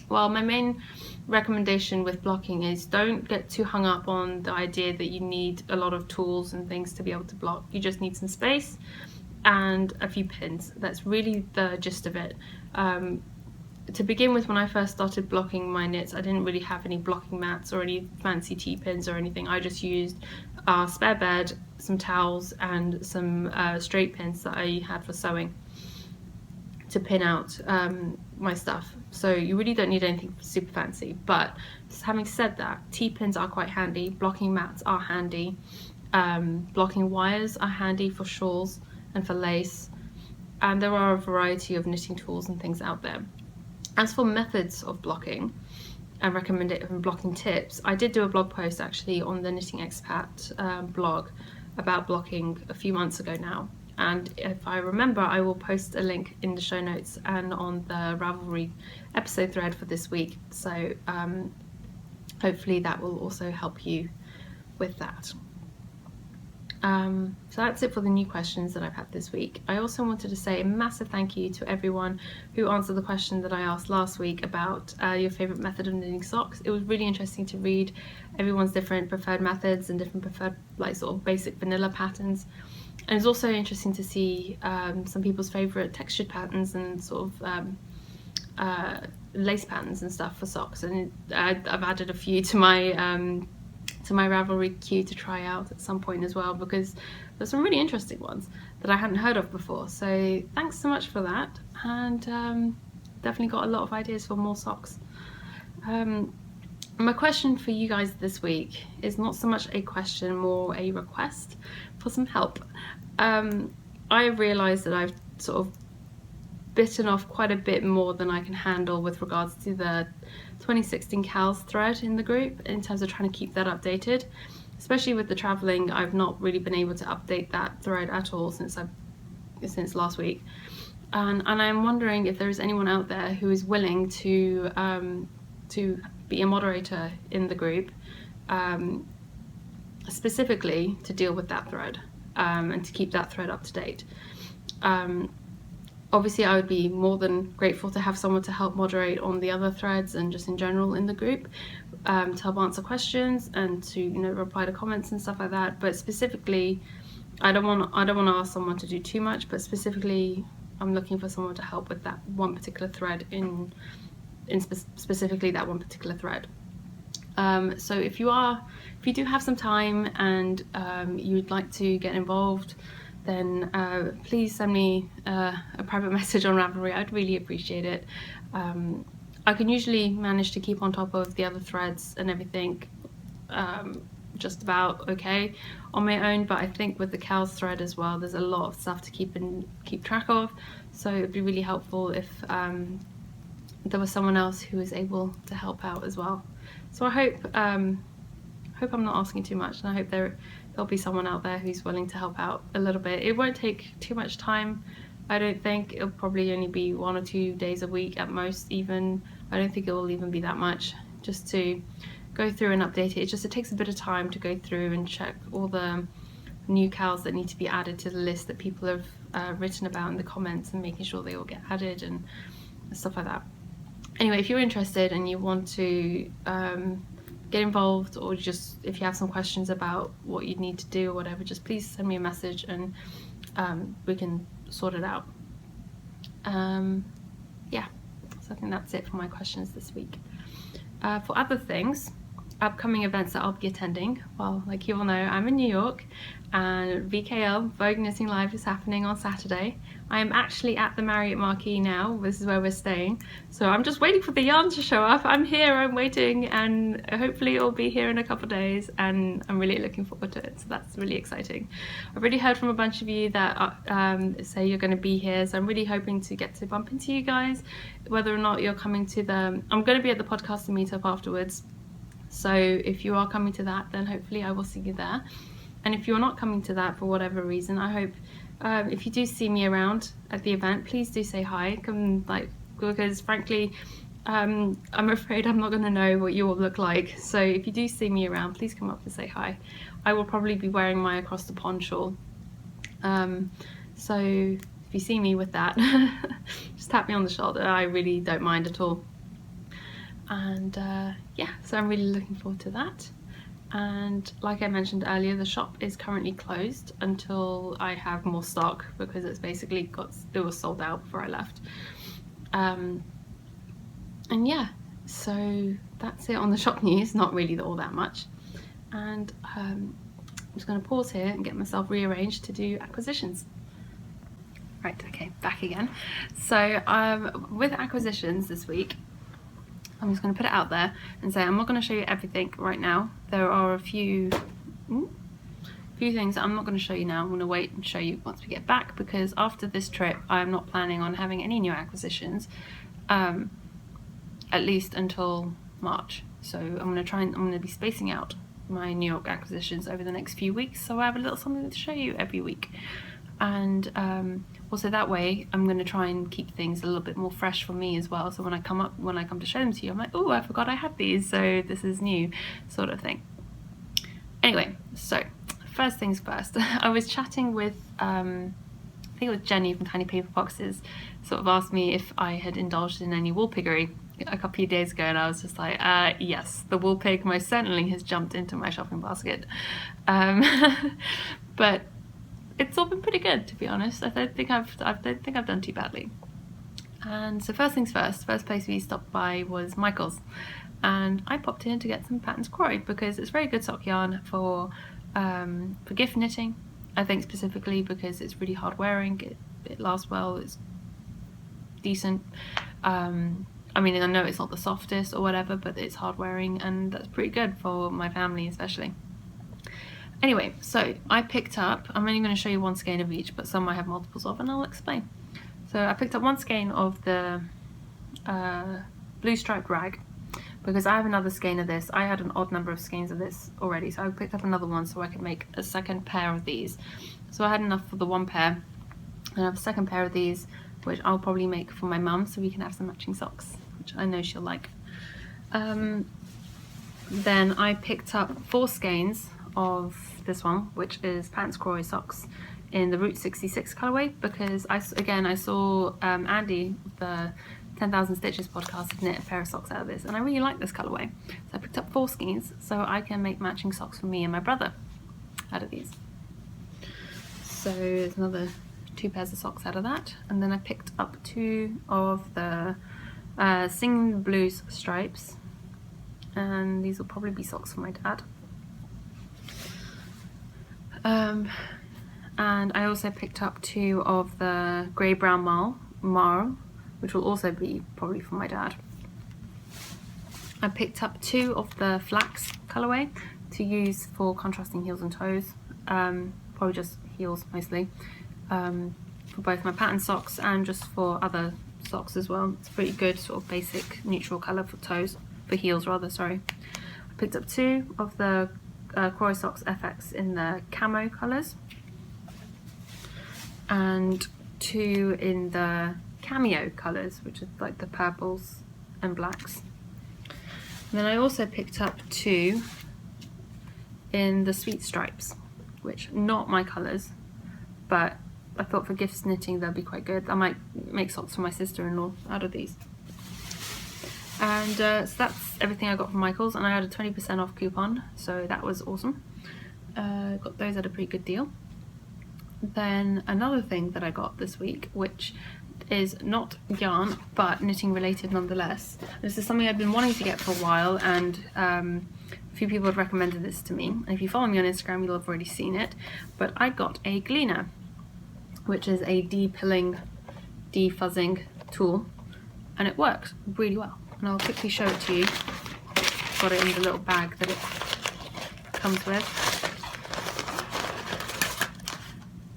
Well, my main recommendation with blocking is don't get too hung up on the idea that you need a lot of tools and things to be able to block. You just need some space and a few pins. That's really the gist of it. To begin with, when I first started blocking my knits, I didn't really have any blocking mats or any fancy T-pins or anything. I just used a spare bed, some towels and some straight pins that I had for sewing to pin out my stuff. So you really don't need anything super fancy, but having said that, T-pins are quite handy, blocking mats are handy, blocking wires are handy for shawls and for lace, and there are a variety of knitting tools and things out there. As for methods of blocking and blocking tips, I did do a blog post actually on the Knitting Expat blog about blocking a few months ago now, and if I remember, I will post a link in the show notes and on the Ravelry episode thread for this week, so hopefully that will also help you with that. So that's it for the new questions that I've had this week. I also wanted to say a massive thank you to everyone who answered the question that I asked last week about your favourite method of knitting socks. It was really interesting to read everyone's different preferred methods and different preferred like sort of basic vanilla patterns. And it's also interesting to see some people's favourite textured patterns and sort of lace patterns and stuff for socks. And I've added a few to my Ravelry queue to try out at some point as well, because there's some really interesting ones that I hadn't heard of before. So thanks so much for that, and definitely got a lot of ideas for more socks. My question for you guys this week is not so much a question, more a request for some help. I realised that I've sort of bitten off quite a bit more than I can handle with regards to the 2016 KALs thread in the group, in terms of trying to keep that updated. Especially with the travelling, I've not really been able to update that thread at all since last week. And I'm wondering if there is anyone out there who is willing to be a moderator in the group, specifically to deal with that thread and to keep that thread up to date. Obviously, I would be more than grateful to have someone to help moderate on the other threads and just in general in the group, to help answer questions and to reply to comments and stuff like that. But specifically, I don't want to ask someone to do too much. But specifically, I'm looking for someone to help with that one particular thread in specifically that one particular thread. So if you do have some time and you'd like to get involved, then please send me a private message on Ravelry. I'd really appreciate it. I can usually manage to keep on top of the other threads and everything just about okay on my own, but I think with the KALs thread as well, there's a lot of stuff to keep track of, so it'd be really helpful if there was someone else who was able to help out as well. So I hope I'm not asking too much, and I hope there'll be someone out there who's willing to help out a little bit. It won't take too much time. I don't think it'll probably only be 1 or 2 days a week at most even. I don't think it will even be that much, just to go through and update it. It takes a bit of time to go through and check all the new KALs that need to be added to the list that people have written about in the comments, and making sure they all get added and stuff like that. Anyway, if you're interested and you want to get involved, or just if you have some questions about what you need to do or whatever, just please send me a message and we can sort it out. Yeah, so I think that's it for my questions this week. For other things, upcoming events that I'll be attending, well, like you all know, I'm in New York, and VKL, Vogue Knitting Live, is happening on Saturday. I am actually at the Marriott Marquis now. This is where we're staying, so I'm just waiting for the yarn to show up. I'm here, I'm waiting, and hopefully it'll be here in a couple of days, and I'm really looking forward to it, so that's really exciting. I've already heard from a bunch of you that say you're going to be here, so I'm really hoping to get to bump into you guys, whether or not you're coming to I'm going to be at the podcasting meetup afterwards, so if you are coming to that, then hopefully I will see you there. And if you're not coming to that for whatever reason, I hope if you do see me around at the event, please do say hi. Because frankly, I'm afraid I'm not going to know what you all look like. So if you do see me around, please come up and say hi. I will probably be wearing my across the pond shawl. So if you see me with that, just tap me on the shoulder. I really don't mind at all. And yeah, so I'm really looking forward to that. And like I mentioned earlier, the shop is currently closed until I have more stock, because it's basically it was sold out before I left. And yeah, so that's it on the shop news. Not really all that much. And I'm just going to pause here and get myself rearranged to do acquisitions. Right, okay, back again. So with acquisitions this week, I'm just going to put it out there and say I'm not going to show you everything right now. There are a few things that I'm not going to show you now. I'm going to wait and show you once we get back, because after this trip I'm not planning on having any new acquisitions, at least until March. So I'm going to be spacing out my New York acquisitions over the next few weeks, so I have a little something to show you every week. And also that way I'm going to try and keep things a little bit more fresh for me as well, so when I come to show them to you, I'm like, oh, I forgot I had these, so this is new, sort of thing. Anyway, so first things first, I was chatting with I think it was Jenny from Tiny Paper Boxes, sort of asked me if I had indulged in any wool piggery a couple of days ago, and I was just like, yes, the wool pig most certainly has jumped into my shopping basket. But it's all been pretty good, to be honest. I don't think I've done too badly. And so first things first, first place we stopped by was Michael's, and I popped in to get some Patterns Croy, because it's very good sock yarn for gift knitting. I think specifically because it's really hard wearing, it lasts well, it's decent. I mean, I know it's not the softest or whatever, but it's hard wearing, and that's pretty good for my family especially. Anyway, so I picked up, I'm only going to show you one skein of each, but some I have multiples of, and I'll explain. So I picked up one skein of the blue striped rag, because I have another skein of this. I had an odd number of skeins of this already, so I picked up another one so I could make a second pair of these. So I had enough for the one pair, and I have a second pair of these, which I'll probably make for my mum, so we can have some matching socks, which I know she'll like. Then I picked up 4 skeins of this one, which is Patterns Croy socks in the Route 66 colourway because I saw Andy, the 10,000 Stitches podcast, knit a pair of socks out of this, and I really like this colourway. So I picked up 4 skeins so I can make matching socks for me and my brother out of these. So there's another 2 pairs of socks out of that, and then I picked up 2 of the Singing Blues stripes, and these will probably be socks for my dad. And I also picked up 2 of the grey brown marl, which will also be probably for my dad. I picked up 2 of the flax colourway to use for contrasting heels and toes, probably just heels mostly, for both my pattern socks and just for other socks as well. It's a pretty good sort of basic neutral colour for toes, for heels rather, sorry. I picked up 2 of the Croy Socks FX in the camo colours, and 2 in the cameo colours, which is like the purples and blacks. And then I also picked up 2 in the sweet stripes, which not my colours, but I thought for gifts knitting they'll be quite good. I might make socks for my sister-in-law out of these. And so that's everything I got from Michael's, and I had a 20% off coupon, so that was awesome. Got those at a pretty good deal. Then another thing that I got this week, which is not yarn but knitting related nonetheless. This is something I've been wanting to get for a while, and a few people have recommended this to me. And if you follow me on Instagram, you'll have already seen it. But I got a gleaner, which is a de-pilling, de-fuzzing tool, and it works really well. And I'll quickly show it to you. Got it in the little bag that it comes with.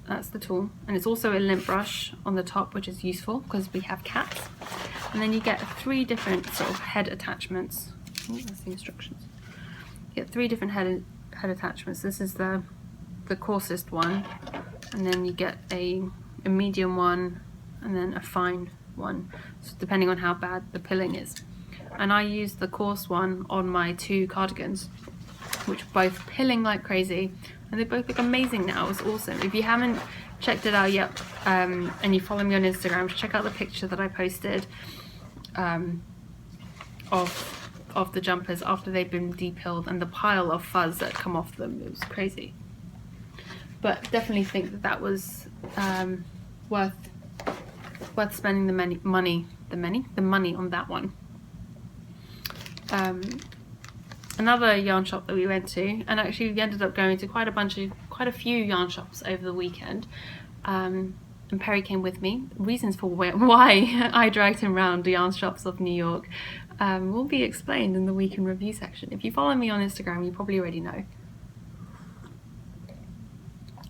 That's the tool, and it's also a lint brush on the top, which is useful because we have cats. And then you get 3 different sort of head attachments. Oh, that's the instructions. You get 3 different head attachments. This is the coarsest one, and then you get a medium one, and then a fine one, so depending on how bad the pilling is. And I used the coarse one on my 2 cardigans, which are both pilling like crazy, and they both look amazing now. It's awesome. If you haven't checked it out yet, and you follow me on Instagram, check out the picture that I posted of the jumpers after they've been de-pilled, and the pile of fuzz that come off them. It was crazy. But definitely think that was worth spending the money on that one. Another yarn shop that we went to, and actually we ended up going to quite a few yarn shops over the weekend, and Perry came with me. Reasons for why I dragged him around the yarn shops of New York will be explained in the week in review section. If you follow me on Instagram, you probably already know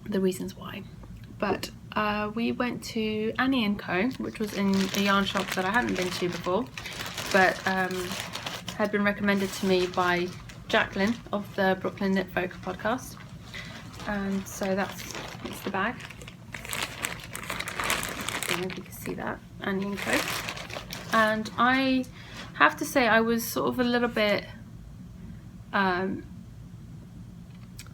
the reasons why. But we went to Annie & Co, which was in a yarn shop that I hadn't been to before, but had been recommended to me by Jacqueline of the Brooklyn Knit Folk podcast. And so that's the bag. I don't know if you can see that, Annie & Co. And I have to say I was sort of a little bit, I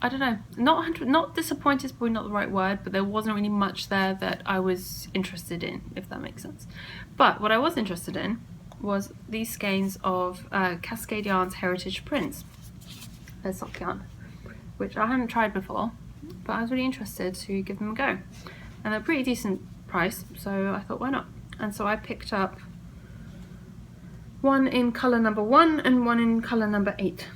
don't know, not disappointed is probably not the right word, but there wasn't really much there that I was interested in, if that makes sense. But what I was interested in was these skeins of Cascade Yarn's Heritage Prints. They're sock yarn, which I hadn't tried before, but I was really interested to give them a go. And they're a pretty decent price, so I thought, why not? And so I picked up one in colour number 1 and one in colour number 8.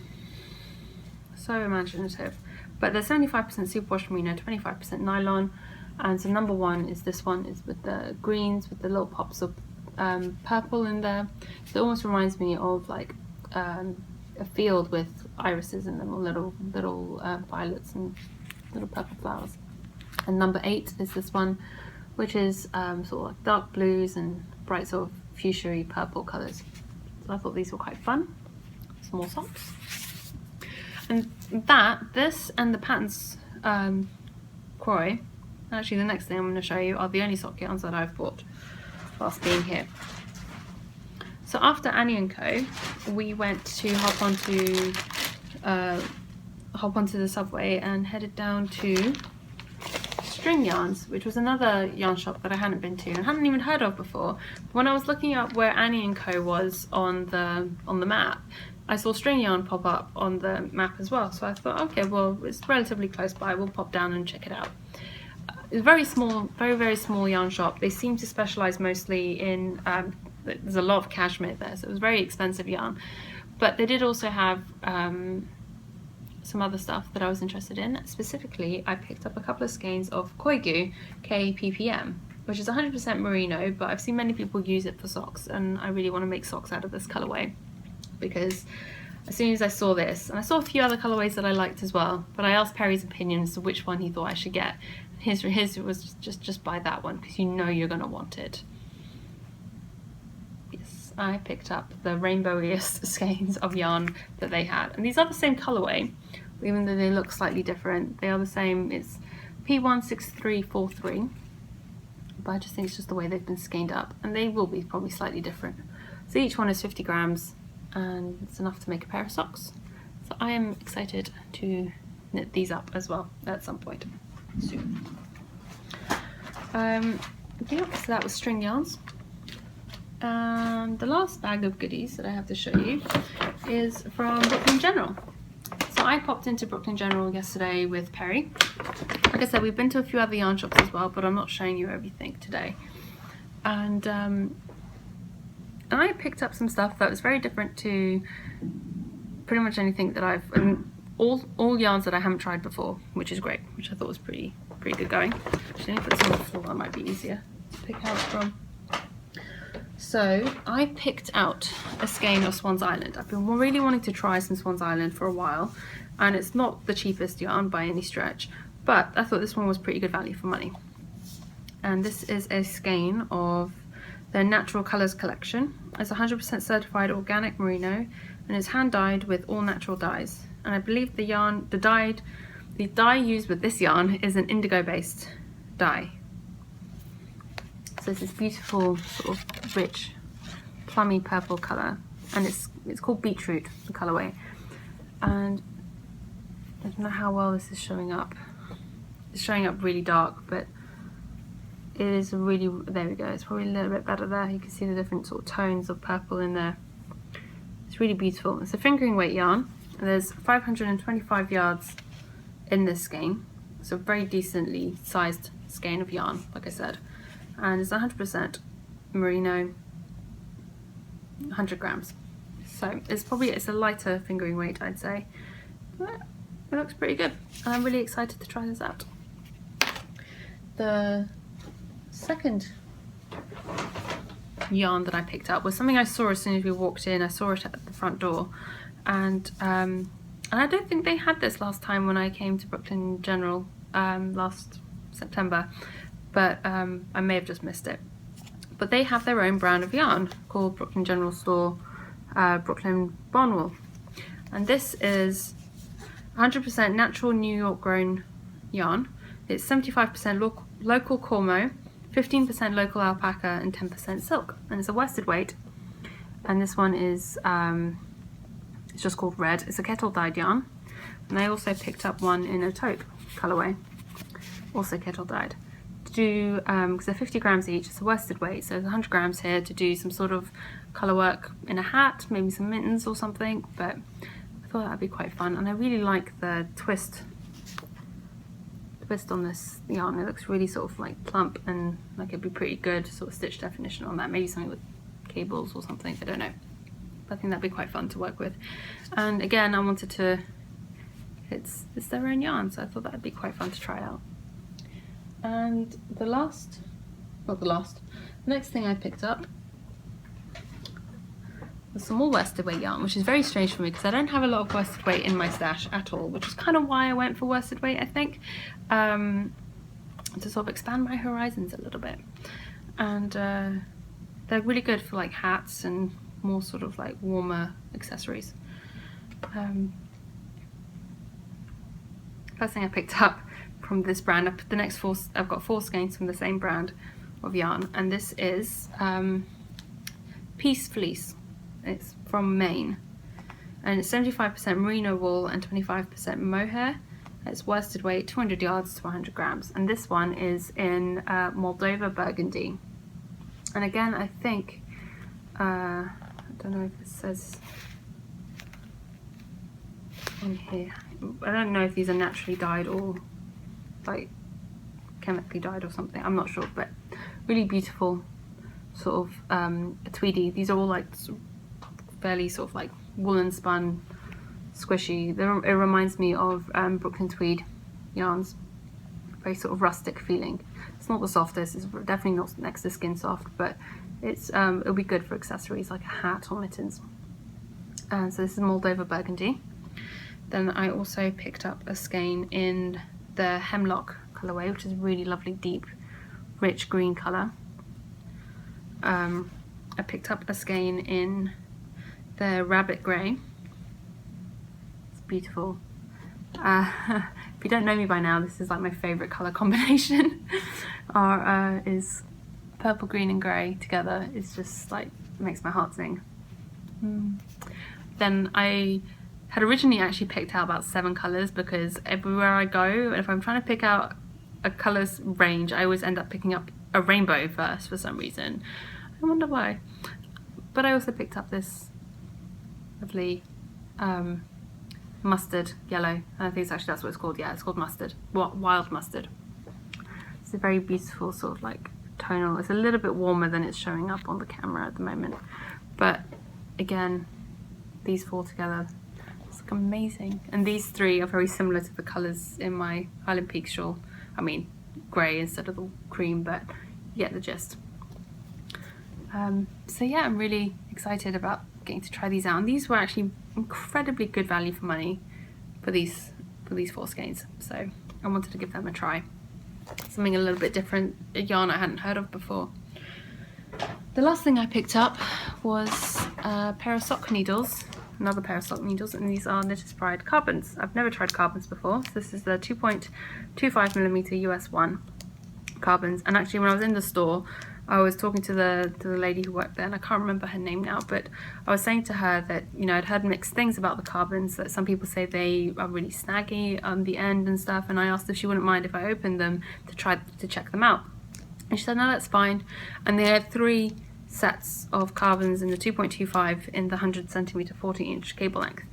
So imaginative. But they're 75% superwash merino, 25% nylon, and so number 1 is this one. It's with the greens, with the little pops of purple in there. So it almost reminds me of like a field with irises in them, or little violets and little purple flowers. And number 8 is this one, which is sort of like dark blues and bright sort of fuchsia-y purple colours. So I thought these were quite fun. Small socks. And this and the Patterns Croy, actually the next thing I'm going to show you are the only sock yarns that I've bought whilst being here. So after Annie & Co, we went to hop onto the subway and headed down to String Yarns, which was another yarn shop that I hadn't been to and hadn't even heard of before. When I was looking up where Annie & Co was on the map, I saw String Yarn pop up on the map as well. So I thought, okay, well, it's relatively close by. We'll pop down and check it out. It's a very small, very small yarn shop. They seem to specialise mostly in, there's a lot of cashmere there, so it was very expensive yarn. But they did also have some other stuff that I was interested in. Specifically, I picked up a couple of skeins of Koigu KPPM, which is 100% merino, but I've seen many people use it for socks, and I really want to make socks out of this colourway, because as soon as I saw this, and I saw a few other colourways that I liked as well, but I asked Perry's opinion as to which one he thought I should get. His was just buy that one, because you know you're going to want it. Yes, I picked up the rainbowiest skeins of yarn that they had, and these are the same colourway, even though they look slightly different. They are the same. It's P16343, but I just think it's just the way they've been skeined up, and they will be probably slightly different. So each one is 50 grams, and it's enough to make a pair of socks. So I am excited to knit these up as well at some point soon. Yeah, so that was String Yarns. And the last bag of goodies that I have to show you is from Brooklyn General. So I popped into Brooklyn General yesterday with Perry. Like I said, we've been to a few other yarn shops as well, but I'm not showing you everything today. And I picked up some stuff that was very different to pretty much anything that I've, all yarns that I haven't tried before, which is great, which I thought was pretty good going. Actually, let me put this on the floor, that might be easier to pick out from. So I picked out a skein of Swan's Island. I've been really wanting to try some Swan's Island for a while, and it's not the cheapest yarn by any stretch, but I thought this one was pretty good value for money. And this is a skein of their Natural Colours collection. It's 100% certified organic merino, and it's hand dyed with all natural dyes. And I believe the dye used with this yarn is an indigo based dye. So it's this beautiful sort of rich plummy purple colour, and it's called Beetroot, the colourway. And I don't know how well this is showing up. It's showing up really dark, but it is really, there we go, it's probably a little bit better there. You can see the different sort of tones of purple in there. It's really beautiful. It's a fingering weight yarn, and there's 525 yards in this skein. It's a very decently sized skein of yarn, like I said. And it's 100% merino, 100 grams. So it's a lighter fingering weight, I'd say. But it looks pretty good, and I'm really excited to try this out. The second yarn that I picked up was something I saw as soon as we walked in. I saw it at the front door, and I don't think they had this last time when I came to Brooklyn General last September, but I may have just missed it. But they have their own brand of yarn called Brooklyn General Store Brooklyn Barnwool, and this is 100% natural New York grown yarn. It's 75% local Cormo, 15% local alpaca, and 10% silk, and it's a worsted weight. And this one is it's just called Red. It's a kettle dyed yarn, and I also picked up one in a taupe colourway, also kettle dyed. To do because they're 50 grams each, it's a worsted weight, so there's 100 grams here to do some sort of colour work in a hat, maybe some mittens or something. But I thought that'd be quite fun, and I really like the twist on this yarn. It looks really sort of like plump, and like it'd be pretty good sort of stitch definition on that. Maybe something with cables or something, I don't know. But I think that'd be quite fun to work with. And again, I wanted to, it's their own yarn, so I thought that'd be quite fun to try out. And the next thing I picked up was some more worsted weight yarn, which is very strange for me because I don't have a lot of worsted weight in my stash at all, which is kind of why I went for worsted weight, I think, to sort of expand my horizons a little bit. And they're really good for like hats and more sort of like warmer accessories. First thing I picked up from this brand, I've got 4 skeins from the same brand of yarn, and this is Peace Fleece. It's from Maine, and it's 75% merino wool and 25% mohair, It's worsted weight, 200 yards to 100 grams. And this one is in Moldova Burgundy. And again, I think, I don't know if it says on here. I don't know if these are naturally dyed or like chemically dyed or something. I'm not sure, but really beautiful sort of tweedy. These are all like fairly sort of like woolen spun, squishy. It reminds me of Brooklyn tweed yarns. Very sort of rustic feeling. It's not the softest. It's definitely not next to skin soft, but it's it'll be good for accessories like a hat or mittens. And so this is Moldova Burgundy. Then I also picked up a skein in the Hemlock colourway, which is really lovely, deep, rich green colour. I picked up a skein in the Rabbit Grey. It's beautiful. If you don't know me by now, this is like my favourite colour combination. Is purple, green and grey together. It's just like, it makes my heart sing. Then I had originally actually picked out about 7 colours, because everywhere I go, if I'm trying to pick out a colours range, I always end up picking up a rainbow first for some reason. I wonder why. But I also picked up this lovely mustard yellow. I think that's what it's called. Yeah, it's called mustard. Wild mustard. It's a very beautiful sort of like tonal. It's a little bit warmer than it's showing up on the camera at the moment. But again, these 4 together, it's like amazing. And these 3 are very similar to the colours in my Highland Peak shawl. I mean, grey instead of the cream, but you get the gist. So yeah, I'm really excited about getting to try these out. And these were actually incredibly good value for money for these 4 skeins. So I wanted to give them a try. Something a little bit different, a yarn I hadn't heard of before. The last thing I picked up was a pair of sock needles, another pair of sock needles, and these are Knitter's Pride carbons. I've never tried carbons before. So this is the 2.25mm US 1 carbons. And actually, when I was in the store, I was talking to the lady who worked there, and I can't remember her name now, but I was saying to her that, you know, I'd heard mixed things about the carbons, that some people say they are really snaggy on the end and stuff, and I asked if she wouldn't mind if I opened them to try to check them out. And she said, no, that's fine. And they had 3 sets of carbons in the 2.25 in the 100cm 40-inch cable length.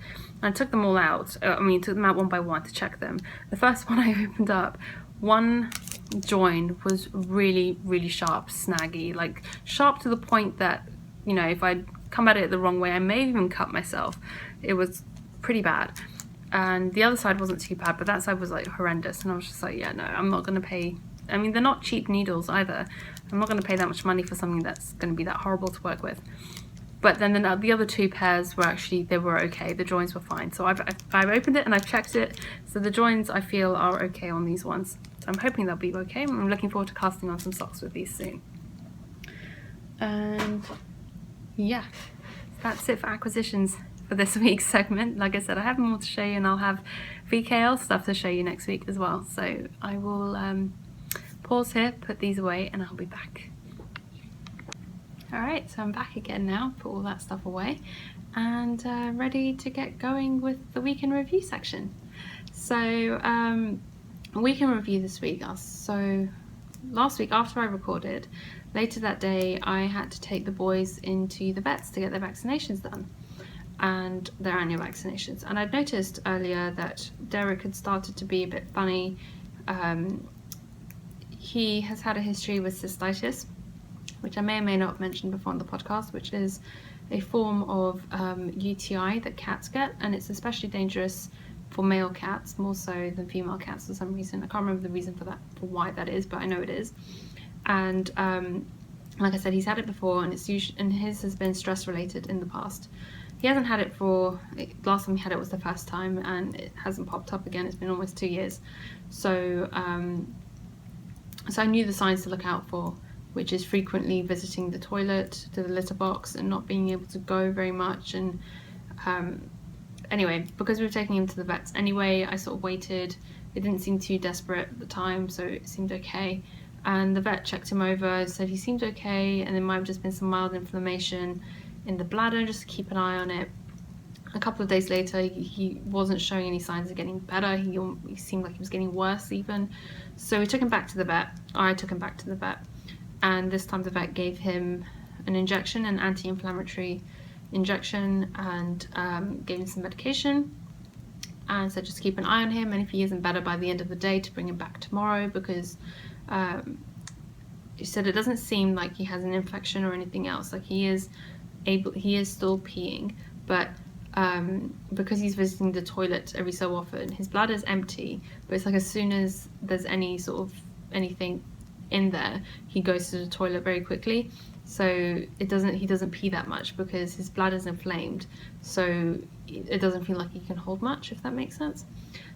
And I took them all out, took them out one by one to check them. The first one I opened up, one join was really, really sharp, snaggy, like sharp to the point that, you know, if I'd come at it the wrong way, I may have even cut myself. It was pretty bad. And the other side wasn't too bad, but that side was like horrendous. And I was just like, yeah, no, I'm not going to pay. I mean, they're not cheap needles either. I'm not going to pay that much money for something that's going to be that horrible to work with. But then the other 2 pairs were actually, they were okay. The joins were fine. So I've opened it and I've checked it. So the joins I feel are okay on these ones. So I'm hoping they'll be okay. I'm looking forward to casting on some socks with these soon. And yeah, that's it for acquisitions for this week's segment. Like I said, I have more to show you, and I'll have KAL stuff to show you next week as well. So I will pause here, put these away, and I'll be back. Alright, so I'm back again now, put all that stuff away, and ready to get going with the week in review section. So week in review this week. So last week, after I recorded, later that day I had to take the boys into the vets to get their vaccinations done, and their annual vaccinations. And I'd noticed earlier that Derek had started to be a bit funny. He has had a history with cystitis, which I may or may not have mentioned before on the podcast, which is a form of UTI that cats get, and it's especially dangerous for male cats, more so than female cats for some reason. I can't remember the reason for why that is, but I know it is. And like I said, he's had it before, and his has been stress related in the past. He hasn't had it last time he had it was the first time, and it hasn't popped up again. It's been almost 2 years. So I knew the signs to look out for, which is frequently visiting the toilet, to the litter box, and not being able to go very much. And anyway, because we were taking him to the vets anyway, I sort of waited. It didn't seem too desperate at the time, so it seemed okay. And the vet checked him over, said he seemed okay, and there might have just been some mild inflammation in the bladder, just to keep an eye on it. a couple of days later, he wasn't showing any signs of getting better. He seemed like he was getting worse even. So we took him back to the vet. I took him back to the vet. And this time the vet gave him an injection, an anti-inflammatory injection, and gave him some medication. And said just keep an eye on him, and if he isn't better by the end of the day, to bring him back tomorrow, because he said it doesn't seem like he has an infection or anything else. Like he is still peeing, but because he's visiting the toilet every so often, his bladder's empty, but it's like as soon as there's any sort of anything in there, he goes to the toilet very quickly. So he doesn't pee that much because his bladder's inflamed, so it doesn't feel like he can hold much, if that makes sense.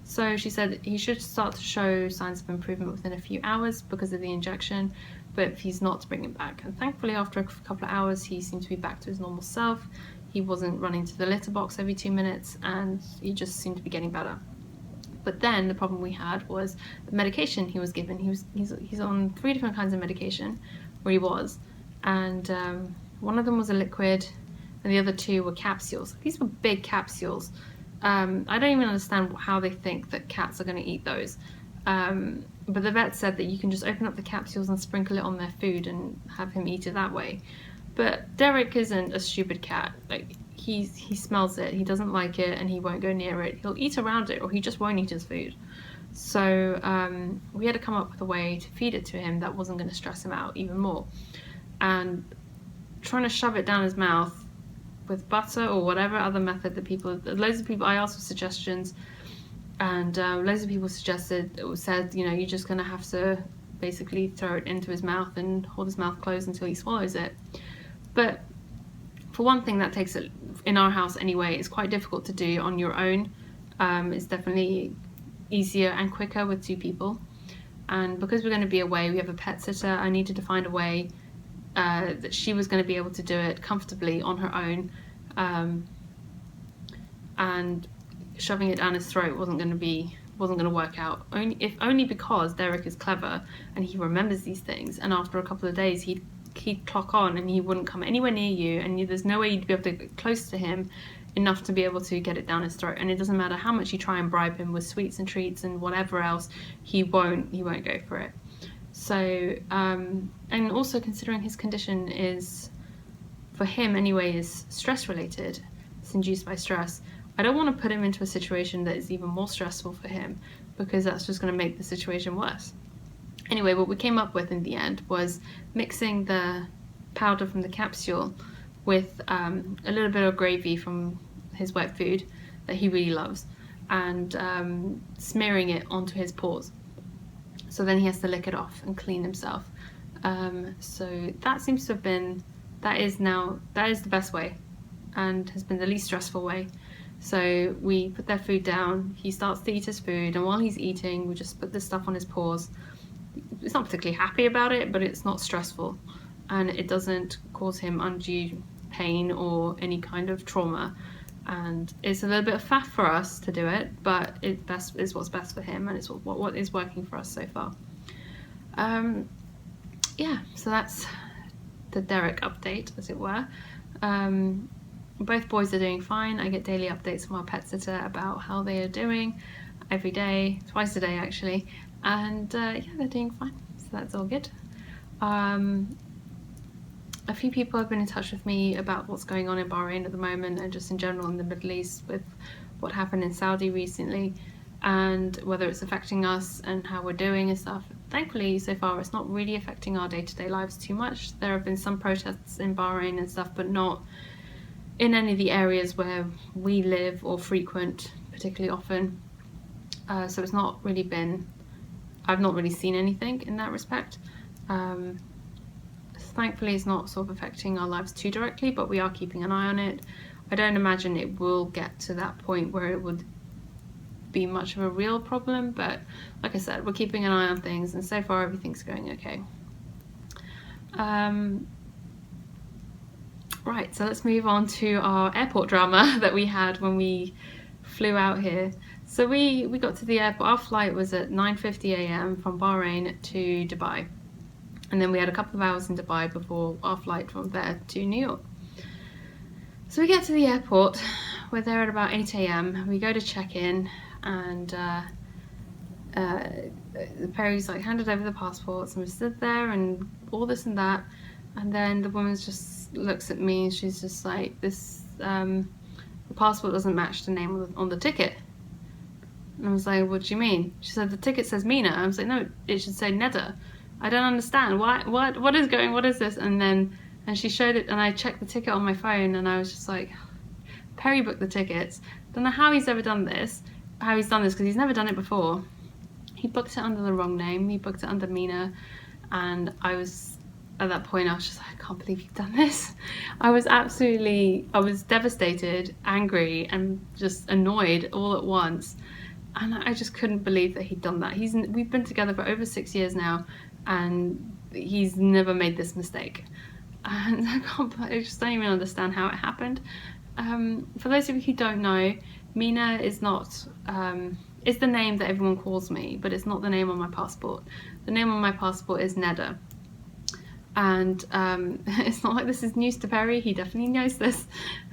So she said he should start to show signs of improvement within a few hours because of the injection, but if he's not, to bring him back. And thankfully after a couple of hours he seemed to be back to his normal self. He wasn't running to the litter box every 2 minutes, and he just seemed to be getting better. But then the problem we had was the medication he was given. He's on 3 different kinds of medication, or he was, and one of them was a liquid and the other 2 were capsules. These were big capsules. I don't even understand how they think that cats are going to eat those, but the vet said that you can just open up the capsules and sprinkle it on their food and have him eat it that way. But Derek isn't a stupid cat. Like he smells it, he doesn't like it, and he won't go near it. He'll eat around it, or he just won't eat his food. So we had to come up with a way to feed it to him that wasn't going to stress him out even more. And trying to shove it down his mouth with butter or whatever other method that loads of people, I asked for suggestions, and loads of people said, you're just going to have to basically throw it into his mouth and hold his mouth closed until he swallows it. But for one thing, that takes it, in our house anyway, it's quite difficult to do on your own. It's definitely easier and quicker with 2 people. And because we're going to be away, we have a pet sitter, I needed to find a way that she was going to be able to do it comfortably on her own, and shoving it down his throat wasn't going to work out. Only because Derek is clever and he remembers these things, and after a couple of days he'd clock on and he wouldn't come anywhere near you, and there's no way you'd be able to get close to him enough to be able to get it down his throat. And it doesn't matter how much you try and bribe him with sweets and treats and whatever else, he won't go for it. So and also considering his condition is, for him anyway, is stress related, it's induced by stress, I don't want to put him into a situation that is even more stressful for him, because that's just going to make the situation worse. Anyway, what we came up with in the end was mixing the powder from the capsule with a little bit of gravy from his wet food that he really loves, and smearing it onto his paws. So then he has to lick it off and clean himself. So that seems to have been, that is the best way, and has been the least stressful way. So we put their food down, he starts to eat his food, and while he's eating, we just put this stuff on his paws. It's not particularly happy about it, but it's not stressful, and it doesn't cause him undue pain or any kind of trauma. And it's a little bit of faff for us to do it, but it is what's best for him, and it's what is working for us so far. Yeah, so that's the Derek update, as it were. Both boys are doing fine. I get daily updates from our pet sitter about how they are doing every day, twice a day actually, and yeah, they're doing fine, so that's all good. A few people have been in touch with me about what's going on in Bahrain at the moment, and just in general in the Middle East with what happened in Saudi recently, and whether it's affecting us and how we're doing and stuff. Thankfully, so far, it's not really affecting our day-to-day lives too much. There have been some protests in Bahrain and stuff, but not in any of the areas where we live or frequent particularly often. So it's not really been, I've not really seen anything in that respect. Thankfully, it's not sort of affecting our lives too directly, but we are keeping an eye on it. I don't imagine it will get to that point where it would be much of a real problem, but like I said, we're keeping an eye on things, and so far everything's going okay. Right, so let's move on to our airport drama that we had when we flew out here. So we got to the airport. Our flight was at 9:50 a.m. from Bahrain to Dubai, and then we had a couple of hours in Dubai before our flight from there to New York. So we get to the airport, we're there at about 8 a.m. We go to check in, and Perry's like handed over the passports, and we stood there and all this and that, and then the woman just looks at me and she's just like, this the passport doesn't match the name on the ticket. And I was like, what do you mean? She said, the ticket says Mina. I was like, no, it should say Neda. I don't understand. What is this? And she showed it, and I checked the ticket on my phone, and I was just like, Perry booked the tickets. Don't know how he's done this, because he's never done it before. He booked it under the wrong name. He booked it under Mina, and at that point I was just like, I can't believe you've done this. I was devastated, angry, and just annoyed all at once. And I just couldn't believe that he'd done that. We've been together for over 6 years now, and he's never made this mistake. And I just don't even understand how it happened. For those of you who don't know, Mina is not, it's the name that everyone calls me, but it's not the name on my passport. The name on my passport is Neda. And it's not like this is news to Perry. He definitely knows this.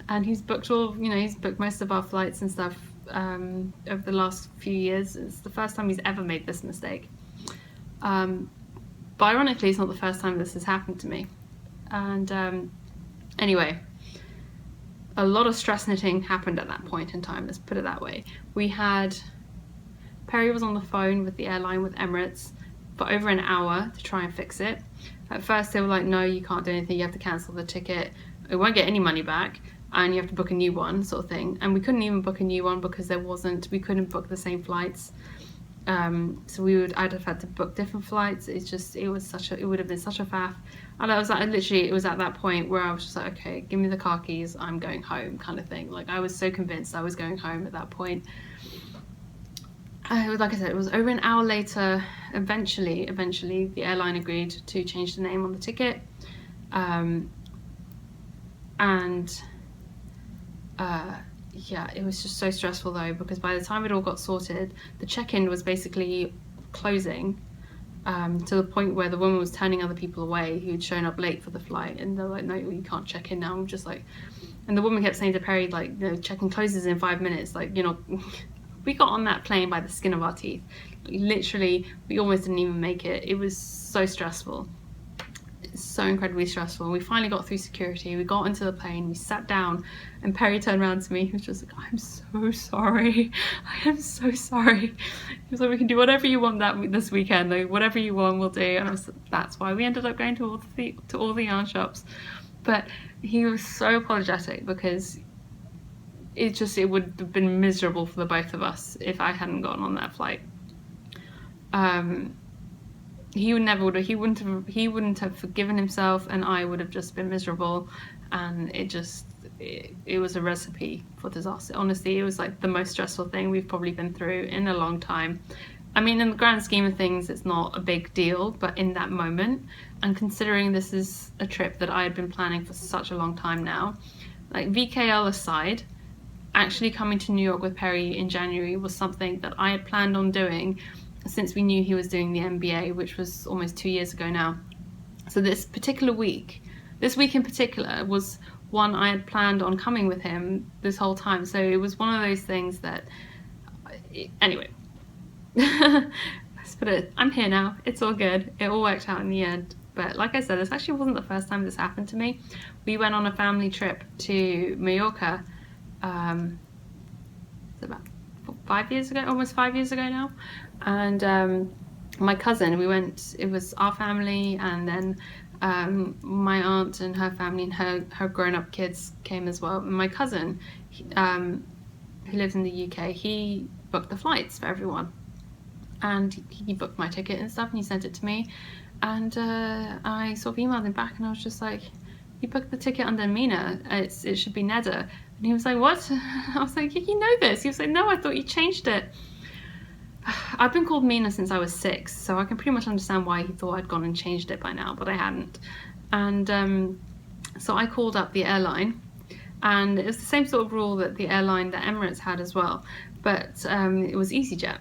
And he's booked he's booked most of our flights and stuff over the last few years. It's the first time he's ever made this mistake. But ironically, it's not the first time this has happened to me. And anyway, a lot of stress knitting happened at that point in time, let's put it that way. Perry was on the phone with the airline, with Emirates, for over an hour to try and fix it. At first they were like, no, you can't do anything, you have to cancel the ticket, it won't get any money back, and you have to book a new one, sort of thing. And we couldn't even book a new one because we couldn't book the same flights. So I'd have had to book different flights. It would have been such a faff. And it was at that point where I was just like, okay, give me the car keys, I'm going home, kind of thing. Like, I was so convinced I was going home at that point. Like I said, it was over an hour later. Eventually the airline agreed to change the name on the ticket. Yeah, it was just so stressful though, because by the time it all got sorted, the check-in was basically closing, to the point where the woman was turning other people away who'd shown up late for the flight, and they're like, no, you can't check in now. I'm just like, and the woman kept saying to Perry, like, check-in closes in 5 minutes, like, we got on that plane by the skin of our teeth. Literally, we almost didn't even make it. It was so stressful. It's so incredibly stressful. We finally got through security. We got into the plane. We sat down, and Perry turned around to me. He was just like, I'm so sorry. I am so sorry. He was like, we can do whatever you want this weekend. Like, whatever you want, we'll do. And that's why we ended up going to all the yarn shops. But he was so apologetic, because it would have been miserable for the both of us if I hadn't gotten on that flight. He wouldn't have forgiven himself, and I would have just been miserable, and it was a recipe for disaster. Honestly, it was like the most stressful thing we've probably been through in a long time. I mean, in the grand scheme of things, it's not a big deal, but in that moment, and considering this is a trip that I had been planning for such a long time now, like, VKL aside, actually coming to New York with Perry in January was something that I had planned on doing since we knew he was doing the MBA, which was almost 2 years ago now. So this week in particular, was one I had planned on coming with him this whole time. So it was one of those things that, anyway, let's put it, I'm here now, it's all good, it all worked out in the end. But like I said, this actually wasn't the first time this happened to me. We went on a family trip to Mallorca, about 5 years ago, almost 5 years ago now, and my cousin, we went, it was our family, and then my aunt and her family and her grown-up kids came as well. And my cousin, who lives in the UK, he booked the flights for everyone, and he booked my ticket and stuff, and he sent it to me, and I sort of emailed him back, and I was just like, you booked the ticket under Mina, it should be Neda. And he was like, what? I was like, you know this. He was like, no, I thought you changed it. I've been called Mina since I was 6, so I can pretty much understand why he thought I'd gone and changed it by now, but I hadn't. And so I called up the airline, and it was the same sort of rule that the airline that Emirates had as well, but it was EasyJet.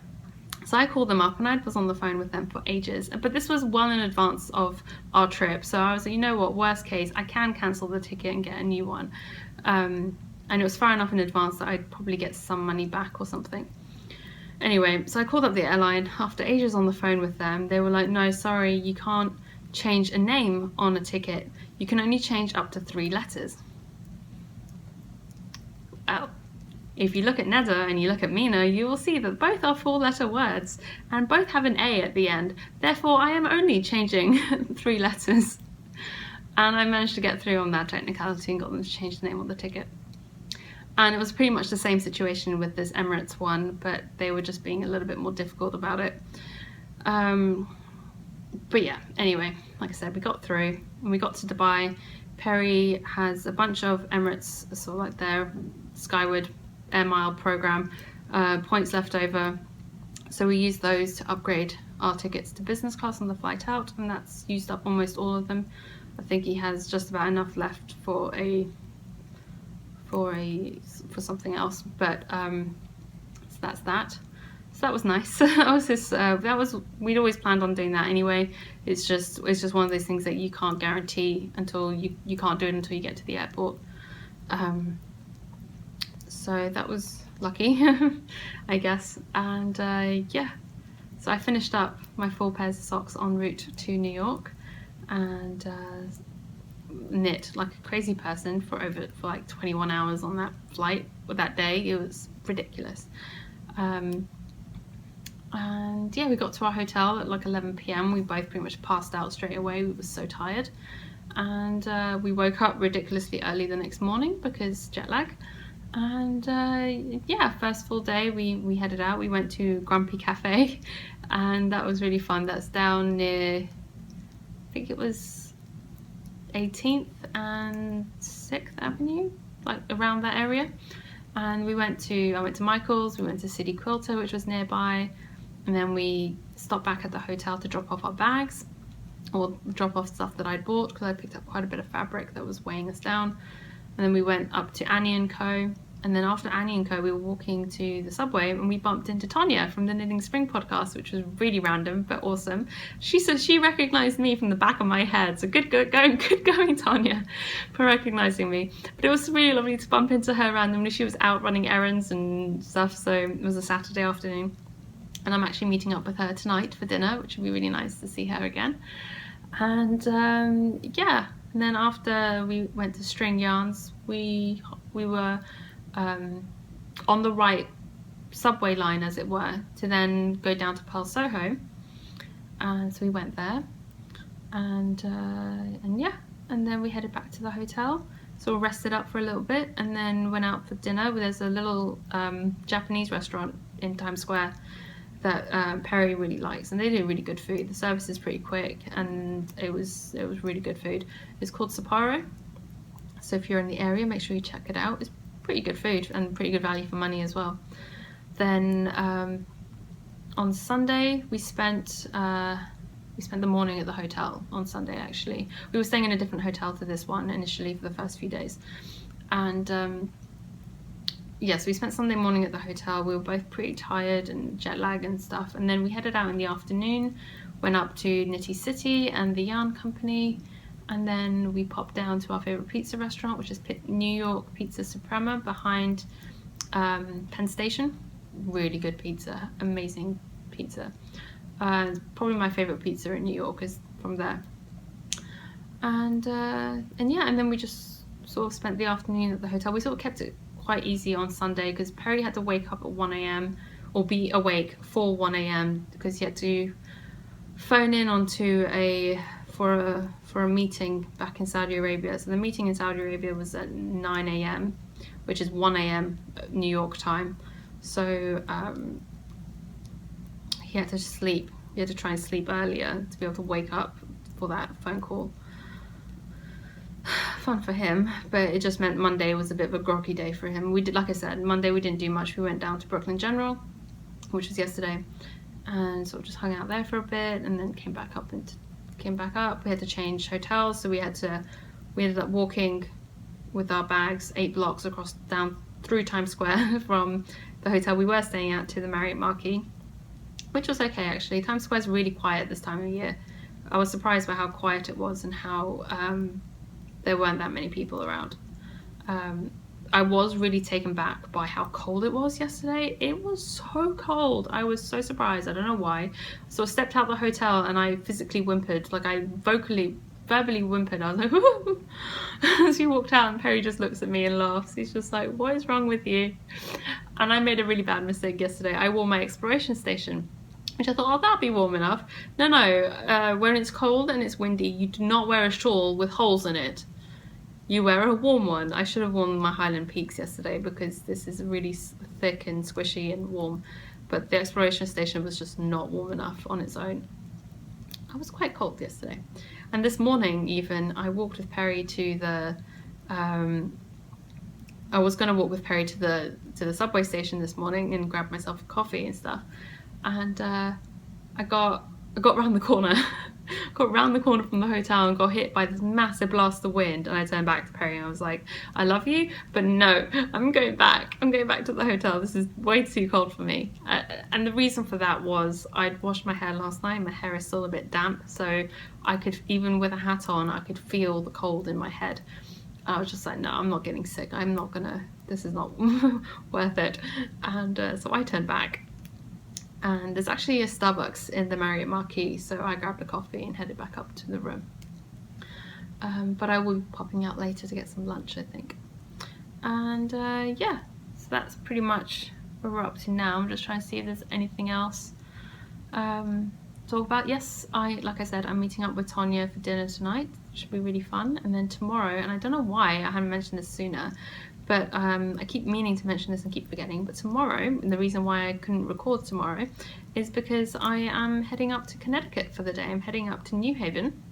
So I called them up, and I was on the phone with them for ages, but this was well in advance of our trip. So I was like, you know what, worst case, I can cancel the ticket and get a new one. and it was far enough in advance that I'd probably get some money back or something. Anyway, so I called up the airline. After ages on the phone with them, they were like, no, sorry, you can't change a name on a ticket. You can only change up to 3 letters. Well, if you look at Neda and you look at Mina, you will see that both are 4-letter words and both have an A at the end. Therefore, I am only changing 3 letters. And I managed to get through on that technicality and got them to change the name on the ticket. And it was pretty much the same situation with this Emirates one, but they were just being a little bit more difficult about it. But yeah, anyway, like I said, we got through and we got to Dubai. Peri has a bunch of Emirates, sort of like their Skyward Air Mile program, points left over. So we used those to upgrade our tickets to business class on the flight out, and that's used up almost all of them. I think he has just about enough left for something else, but so that's that. So that was nice. We'd always planned on doing that anyway. It's just one of those things that you can't guarantee until you can't do it until you get to the airport. So that was lucky, I guess. And yeah, so I finished up my 4 pairs of socks en route to New York, and knit like a crazy person for like 21 hours on that flight or that day. It was ridiculous. And yeah, we got to our hotel at like 11 p.m. We both pretty much passed out straight away. We were so tired, and we woke up ridiculously early the next morning because jet lag. And yeah, first full day we headed out. We went to Grumpy Cafe, and that was really fun. That's down near, I think it was 18th and 6th Avenue, like around that area. And I went to Michael's, we went to City Quilter, which was nearby, and then we stopped back at the hotel to drop off our bags, or drop off stuff that I'd bought, because I picked up quite a bit of fabric that was weighing us down. And then we went up to Annie & Co. And then after Annie & Co, we were walking to the subway, and we bumped into Tanya from the Knitting Spring podcast, which was really random but awesome. She said she recognized me from the back of my head, so good going Tanya for recognizing me. But it was really lovely to bump into her randomly. She was out running errands and stuff, so it was a Saturday afternoon. And I'm actually meeting up with her tonight for dinner, which would be really nice to see her again. And yeah, and then after we went to String Yarns, we were on the right subway line, as it were, to then go down to Pearl Soho. And so we went there, and yeah, and then we headed back to the hotel, so we rested up for a little bit, and then went out for dinner. There's a little Japanese restaurant in Times Square that Peri really likes, and they do really good food. The service is pretty quick, and it was really good food. It's called Sapporo, so if you're in the area, make sure you check it out. It's pretty good food and pretty good value for money as well. Then on Sunday we spent the morning at the hotel. On Sunday, actually, we were staying in a different hotel to this one initially for the first few days, and yes, we spent Sunday morning at the hotel. We were both pretty tired and jet lag and stuff, and then we headed out in the afternoon, went up to Nitty City and the Yarn Company, and then we popped down to our favorite pizza restaurant, which is New York Pizza Suprema behind Penn Station. Really good pizza, amazing pizza. Probably my favorite pizza in New York is from there. And yeah, and then we just sort of spent the afternoon at the hotel. We sort of kept it quite easy on Sunday because Peri had to wake up at 1 a.m. or be awake for 1 a.m. because he had to phone in onto for a meeting back in Saudi Arabia. So the meeting in Saudi Arabia was at 9 a.m, which is 1 a.m. New York time. So he had to sleep. He had to try and sleep earlier to be able to wake up for that phone call. Fun for him, but it just meant Monday was a bit of a groggy day for him. We did, like I said, Monday we didn't do much. We went down to Brooklyn General, which was yesterday, and sort of just hung out there for a bit, and then came back up. We had to change hotels, so we ended up walking with our bags 8 blocks down through Times Square from the hotel we were staying at to the Marriott Marquis, which was okay actually. Times Square is really quiet this time of year. I was surprised by how quiet it was and how there weren't that many people around. I was really taken back by how cold it was yesterday. It was so cold. I was so surprised. I don't know why. So I stepped out the hotel and I physically whimpered, like I verbally whimpered. I was like, woo! As she walked out, and Perry just looks at me and laughs. He's just like, what is wrong with you? And I made a really bad mistake yesterday. I wore my exploration station, which I thought, oh, that'll be warm enough. No, when it's cold and it's windy, you do not wear a shawl with holes in it. You wear a warm one. I should have worn my Highland Peaks yesterday because this is really thick and squishy and warm. But the exploration station was just not warm enough on its own. I was quite cold yesterday. And this morning even, I walked with Perry to the... I was going to walk with Perry to the subway station this morning and grab myself a coffee and stuff. And I got round the corner. Got round the corner from the hotel and got hit by this massive blast of wind, and I turned back to Perry and I was like, I love you, but no, I'm going back to the hotel. This is way too cold for me. And the reason for that was I'd washed my hair last night. My hair is still a bit damp, so I could, even with a hat on, I could feel the cold in my head. I was just like, no, I'm not getting sick. This is not worth it. And so I turned back. And there's actually a Starbucks in the Marriott Marquis, so I grabbed a coffee and headed back up to the room. But I will be popping out later to get some lunch, I think. And yeah, so that's pretty much where we're up to now. I'm just trying to see if there's anything else to talk about. Yes, like I said, I'm meeting up with Tonya for dinner tonight. It should be really fun. And then tomorrow, and I don't know why I hadn't mentioned this sooner, but I keep meaning to mention this and keep forgetting, but tomorrow, and the reason why I couldn't record tomorrow is because I am heading up to Connecticut for the day. I'm heading up to New Haven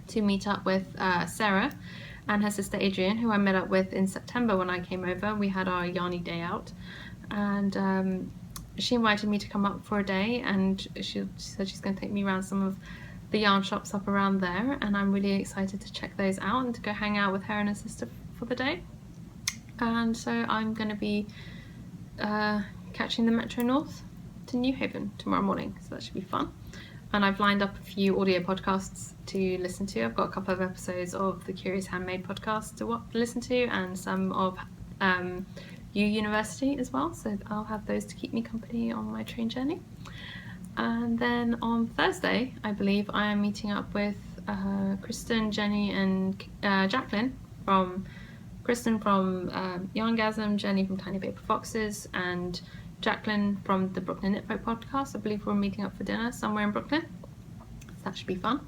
to meet up with Sarah and her sister Adrienne, who I met up with in September when I came over. We had our Yarny day out, and she invited me to come up for a day, and she said she's going to take me around some of the yarn shops up around there, and I'm really excited to check those out and to go hang out with her and her sister for the day. And so I'm going to be catching the Metro North to New Haven tomorrow morning, so that should be fun. And I've lined up a few audio podcasts to listen to. I've got a couple of episodes of the Curious Handmade podcast to listen to, and some of U University as well, so I'll have those to keep me company on my train journey. And then on Thursday, I believe, I am meeting up with Kristen, Jenny and Jacqueline from... Kristen from Yarngasm, Jenny from Tiny Paper Foxes, and Jacqueline from the Brooklyn Knit Podcast. I believe we're meeting up for dinner somewhere in Brooklyn. So that should be fun.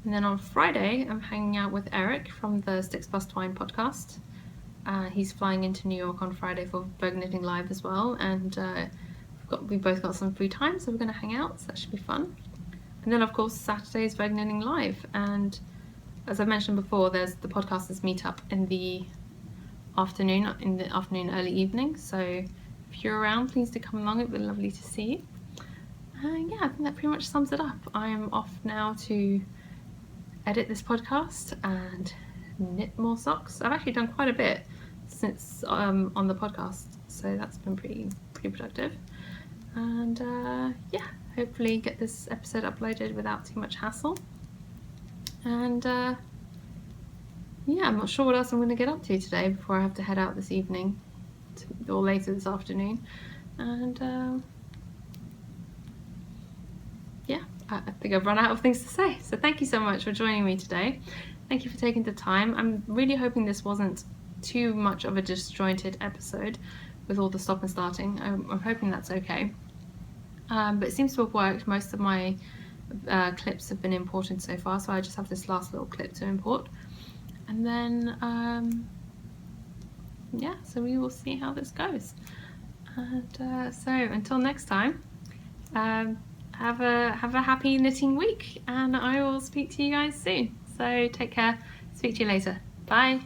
And then on Friday, I'm hanging out with Eric from the Sticks Plus Twine podcast. He's flying into New York on Friday for Vogue Knitting Live as well, and we both got some free time, so we're going to hang out, so that should be fun. And then of course Saturday's Vogue Knitting Live, and as I mentioned before, there's the podcasters meetup in the afternoon, early evening. So if you're around, please do come along. It would be lovely to see you. Yeah, I think that pretty much sums it up. I'm off now to edit this podcast and knit more socks. I've actually done quite a bit since on the podcast, so that's been pretty productive. And yeah, hopefully get this episode uploaded without too much hassle. And yeah, I'm not sure what else I'm going to get up to today before I have to head out this evening or later this afternoon. And yeah, I think I've run out of things to say. So thank you so much for joining me today. Thank you for taking the time. I'm really hoping this wasn't too much of a disjointed episode with all the stop and starting. I'm hoping that's okay. But it seems to have worked. Most of my clips have been imported so far, so I just have this last little clip to import. And then yeah, so we will see how this goes. And so until next time, have a happy knitting week, and I will speak to you guys soon. So take care. Speak to you later. Bye.